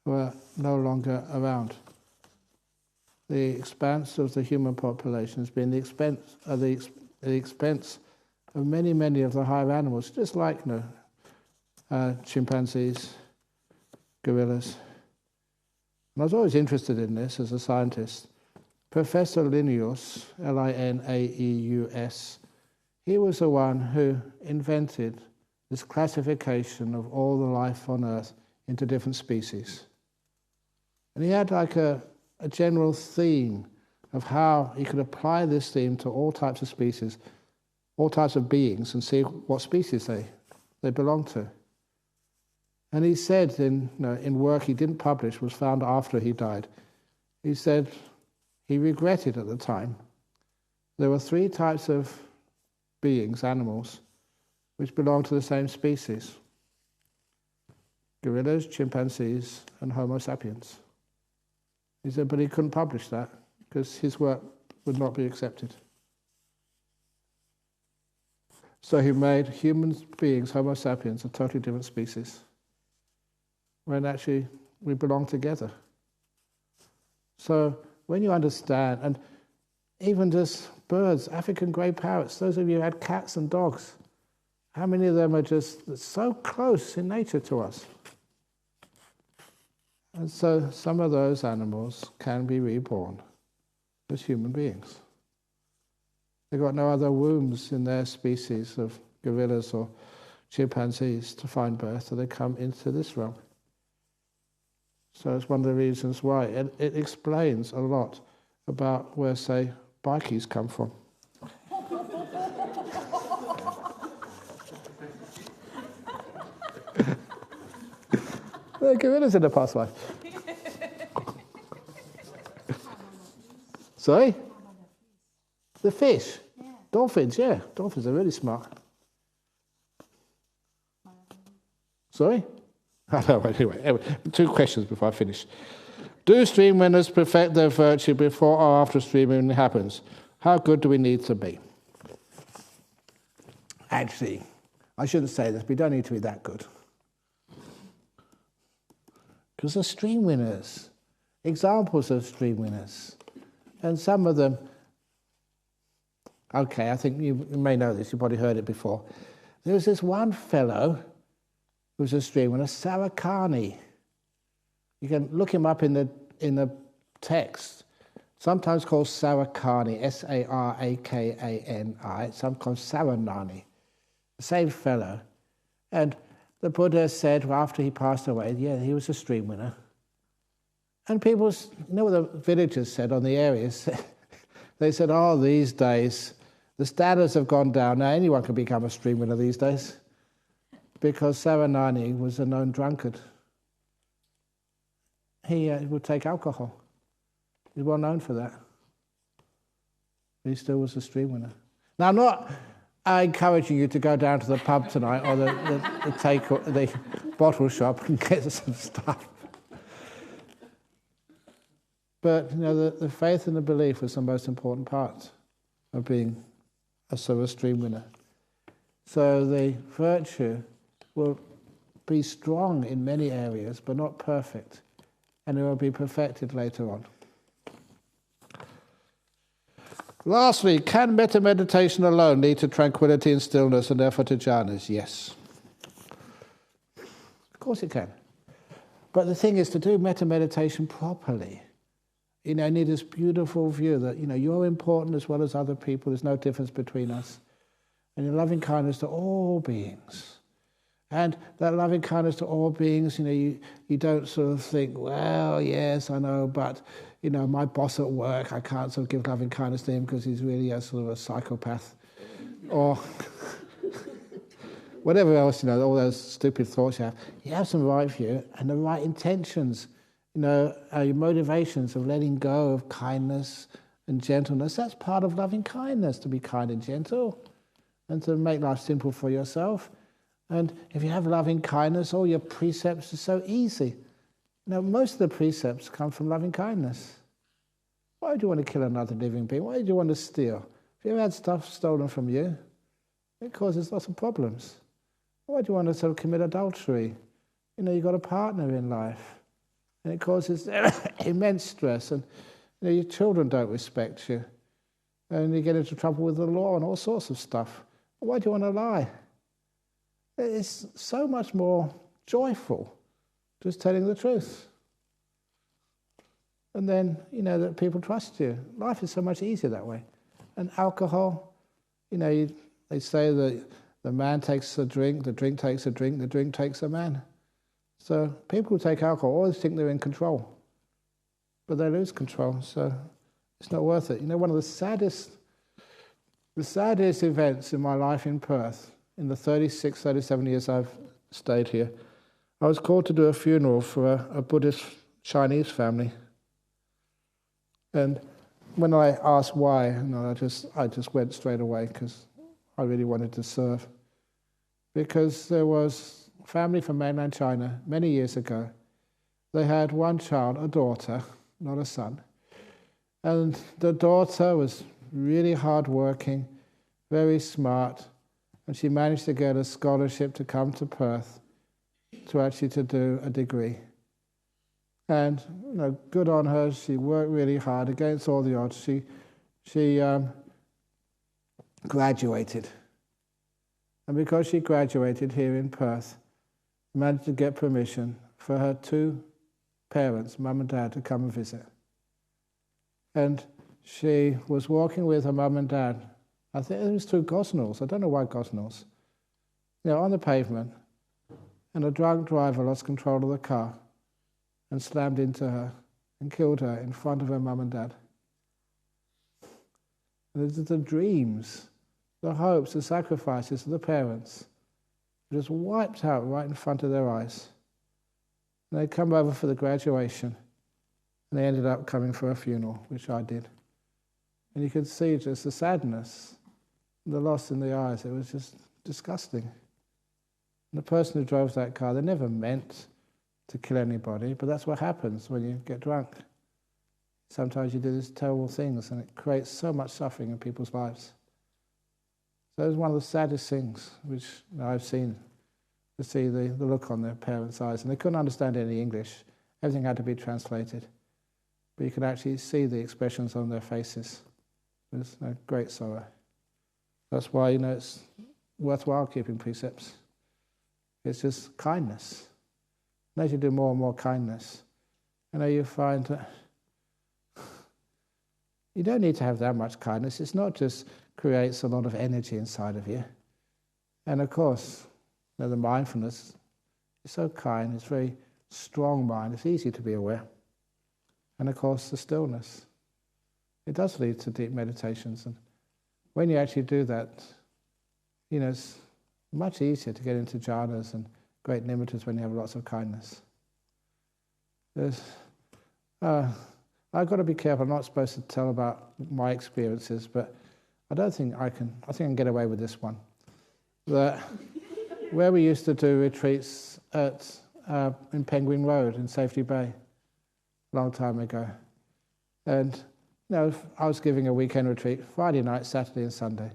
who are no longer around. The expanse of the human population has been the expense of many, many of the higher animals, just like chimpanzees, gorillas. And I was always interested in this as a scientist. Professor Linnaeus, Linnaeus, he was the one who invented this classification of all the life on Earth into different species. And he had like a general theme of how he could apply this theme to all types of species, all types of beings, and see what species they belong to. And he said in work he didn't publish, was found after he died, he said he regretted at the time there were 3 types of beings, animals, which belong to the same species: gorillas, chimpanzees, and Homo sapiens. He said, but he couldn't publish that because his work would not be accepted. So he made human beings, Homo sapiens, a totally different species, when actually we belong together. So when you understand, and even just birds, African grey parrots, those of you who had cats and dogs, how many of them are just so close in nature to us? And so some of those animals can be reborn as human beings. They've got no other wombs in their species of gorillas or chimpanzees to find birth, so they come into this realm. So it's one of the reasons why. And it explains a lot about where, say, bikies come from. They're gorillas in the past life. Sorry? The fish? Yeah. Dolphins, yeah. Dolphins are really smart. Sorry? I know, anyway, 2 questions before I finish. Do stream winners perfect their virtue before or after stream winning happens? How good do we need to be? Actually, I shouldn't say this, but we don't need to be that good. Because the stream winners, examples of stream winners, and some of them, okay, I think you may know this, you've probably heard it before. There was this one fellow who was a stream winner, Sarakani. You can look him up in the text. Sometimes called Sarakani, Sarakani, sometimes Saranani. The same fellow. And the Buddha said, well, after he passed away, yeah, he was a stream winner. And people, you know what the villagers said on the areas? They said, oh, these days, the standards have gone down. Now anyone can become a stream winner these days. Because Saranani was a known drunkard. He would take alcohol. He's well known for that. He still was a stream winner. Now, I'm not encouraging you to go down to the pub tonight or the bottle shop and get some stuff. But, you know, the faith and the belief was the most important part of being a sort of stream winner. So the virtue will be strong in many areas, but not perfect. And it will be perfected later on. Lastly, can metta meditation alone lead to tranquility and stillness and therefore to jhanas? Yes. Of course it can. But the thing is, to do metta meditation properly, you know, you need this beautiful view that, you know, you're important as well as other people. There's no difference between us. And your loving kindness to all beings. And that loving kindness to all beings, you know, you don't sort of think, well, yes, I know, but, you know, my boss at work, I can't sort of give loving kindness to him because he's really a sort of a psychopath. Or whatever else, you know, all those stupid thoughts you have. You have some right view and the right intentions, you know, your motivations of letting go of kindness and gentleness. That's part of loving kindness, to be kind and gentle and to make life simple for yourself. And if you have loving kindness, all your precepts are so easy. Now, most of the precepts come from loving kindness. Why do you want to kill another living being? Why do you want to steal? If you ever had stuff stolen from you, it causes lots of problems. Why do you want to sort of commit adultery? You know, you've got a partner in life, and it causes immense stress, and you know, your children don't respect you, and you get into trouble with the law and all sorts of stuff. Why do you want to lie? It's so much more joyful just telling the truth. And then, you know, that people trust you. Life is so much easier that way. And alcohol, you know, they say that the man takes a drink, the drink takes a drink, the drink takes a man. So people who take alcohol always think they're in control. But they lose control, so it's not worth it. You know, one of the saddest events in my life in Perth, in the 36, 37 years I've stayed here, I was called to do a funeral for a Buddhist Chinese family. And when I asked why, you know, I just went straight away because I really wanted to serve. Because there was a family from mainland China many years ago. They had one child, a daughter, not a son. And the daughter was really hardworking, very smart, and she managed to get a scholarship to come to Perth to do a degree. And, you know, good on her. She worked really hard against all the odds. She graduated. And because she graduated here in Perth, managed to get permission for her 2 parents, mum and dad, to come and visit. And she was walking with her mum and dad. I think it was through Gosnells. I don't know why Gosnells. You know, on the pavement. And a drunk driver lost control of the car and slammed into her and killed her in front of her mum and dad. And the dreams, the hopes, the sacrifices of the parents were just wiped out right in front of their eyes. And they'd come over for the graduation, and they ended up coming for a funeral, which I did. And you could see just the sadness, the loss in the eyes. It was just disgusting. And the person who drove that car, they never meant to kill anybody, but that's what happens when you get drunk. Sometimes you do these terrible things, and it creates so much suffering in people's lives. So it was one of the saddest things which I've seen, to see the look on their parents' eyes. And they couldn't understand any English. Everything had to be translated. But you could actually see the expressions on their faces. It was a great sorrow. That's why, it's worthwhile keeping precepts. It's just kindness. And as you do more and more kindness, you find that you don't need to have that much kindness. It's not just creates a lot of energy inside of you. And of course, the mindfulness is so kind, it's very strong mind, it's easy to be aware. And of course, the stillness. It does lead to deep meditations. And when you actually do that, it's much easier to get into jhanas and great nimittas when you have lots of kindness. I've got to be careful. I'm not supposed to tell about my experiences, but I think I can get away with this one. That where we used to do retreats in Penguin Road in Safety Bay, a long time ago. And I was giving a weekend retreat, Friday night, Saturday and Sunday.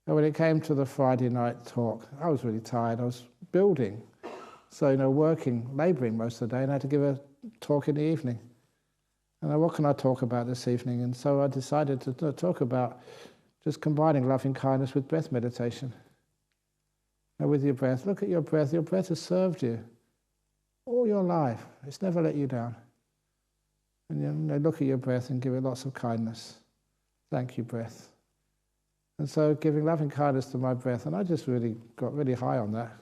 And when it came to the Friday night talk, I was really tired. I was building. So, working, labouring most of the day, and I had to give a talk in the evening. And what can I talk about this evening? And so I decided to talk about just combining loving kindness with breath meditation. Now with your breath, look at your breath. Your breath has served you all your life. It's never let you down. And look at your breath and give it lots of kindness. Thank you, breath. And so giving loving kindness to my breath, and I just really got really high on that.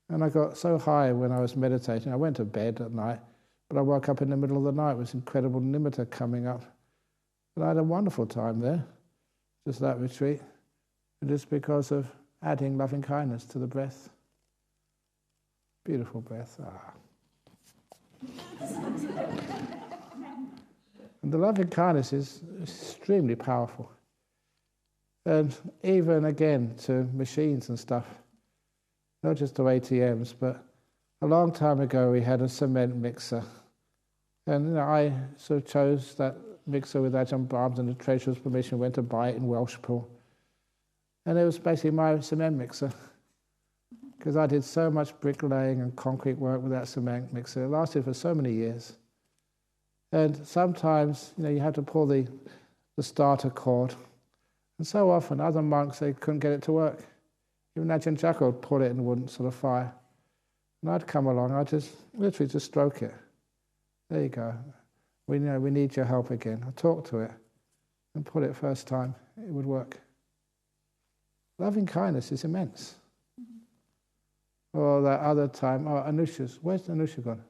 And I got so high when I was meditating. I went to bed at night, but I woke up in the middle of the night with incredible nimitta coming up. And I had a wonderful time there, just that retreat, and just because of adding loving kindness to the breath. Beautiful breath. And the loving kindness is extremely powerful. And even again to machines and stuff, not just to ATMs, but a long time ago we had a cement mixer. And I sort of chose that mixer with Ajahn Brahms and the treasurer's permission, went to buy it in Welshpool. And it was basically my cement mixer. Because I did so much bricklaying and concrete work with that cement mixer. It lasted for so many years. And sometimes, you had to pull the starter cord. And so often, other monks, they couldn't get it to work. Even Ajahn Jacko would pull it and it wouldn't sort of fire. And I'd come along, I'd just literally just stroke it. There you go. We need your help again. I talked to it and pull it first time. It would work. Loving kindness is immense. Or that other time, Anusha's. Where's Anusha gone?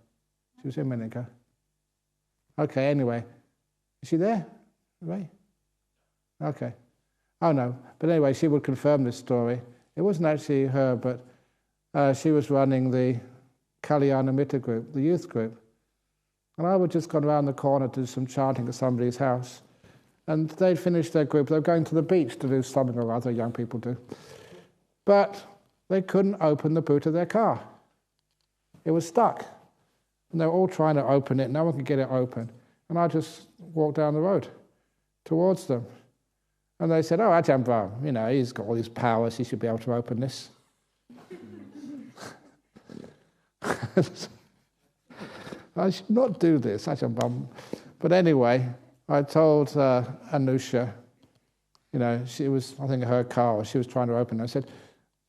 She was here a minute ago. Okay, anyway. Is she there? Right? Okay. Oh no. But anyway, she would confirm this story. It wasn't actually her, but she was running the Kalyana Mitta group, the youth group. And I would just go around the corner to do some chanting at somebody's house. And they'd finished their group. They were going to the beach to do something or other, young people do. But they couldn't open the boot of their car. It was stuck. And they were all trying to open it. No one could get it open. And I just walked down the road towards them. And they said, Ajahn Brahm, he's got all these powers. He should be able to open this. I should not do this, Ajahn Brahm. But anyway, I told Anusha, she was, I think, her car, she was trying to open it. I said,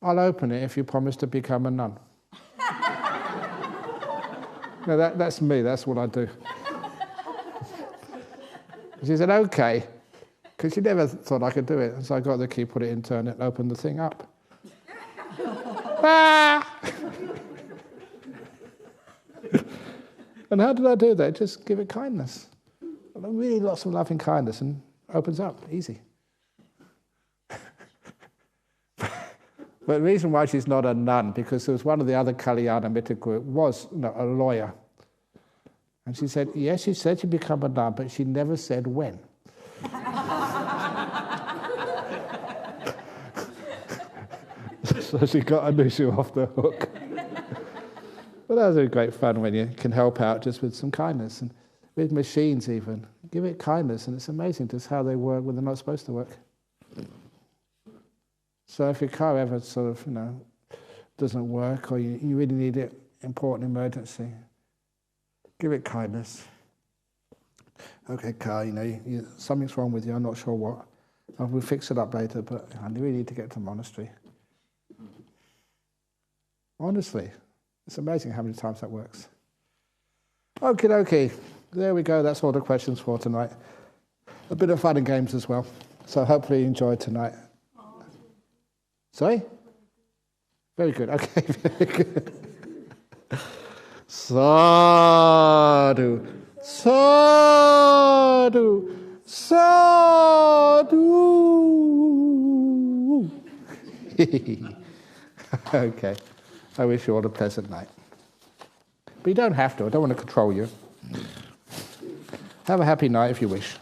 I'll open it if you promise to become a nun. No, that's me, that's what I do. She said, okay, because she never thought I could do it. And so I got the key, put it in, turned it, and opened the thing up. And how did I do that? Just give it kindness. Really lots of loving kindness and opens up, easy. But the reason why she's not a nun, because there was one of the other Kalyana Mitta group was a lawyer. And she said, yes, she said she'd become a nun, but she never said when. So she got Anusha off the hook. But that was great fun when you can help out just with some kindness. And with machines even, give it kindness, and it's amazing just how they work when they're not supposed to work. So if your car ever sort of, doesn't work, or you really need it, important emergency, give it kindness. Okay, car, something's wrong with you, I'm not sure what. We'll fix it up later, but I really need to get to the monastery. Honestly, it's amazing how many times that works. Okie dokie, there we go, that's all the questions for tonight. A bit of fun and games as well. So hopefully you enjoyed tonight. Sorry? Very good, okay, very good. Sadhu, sadhu, sadhu. Okay, I wish you all a pleasant night. But you don't have to, I don't want to control you. Have a happy night if you wish.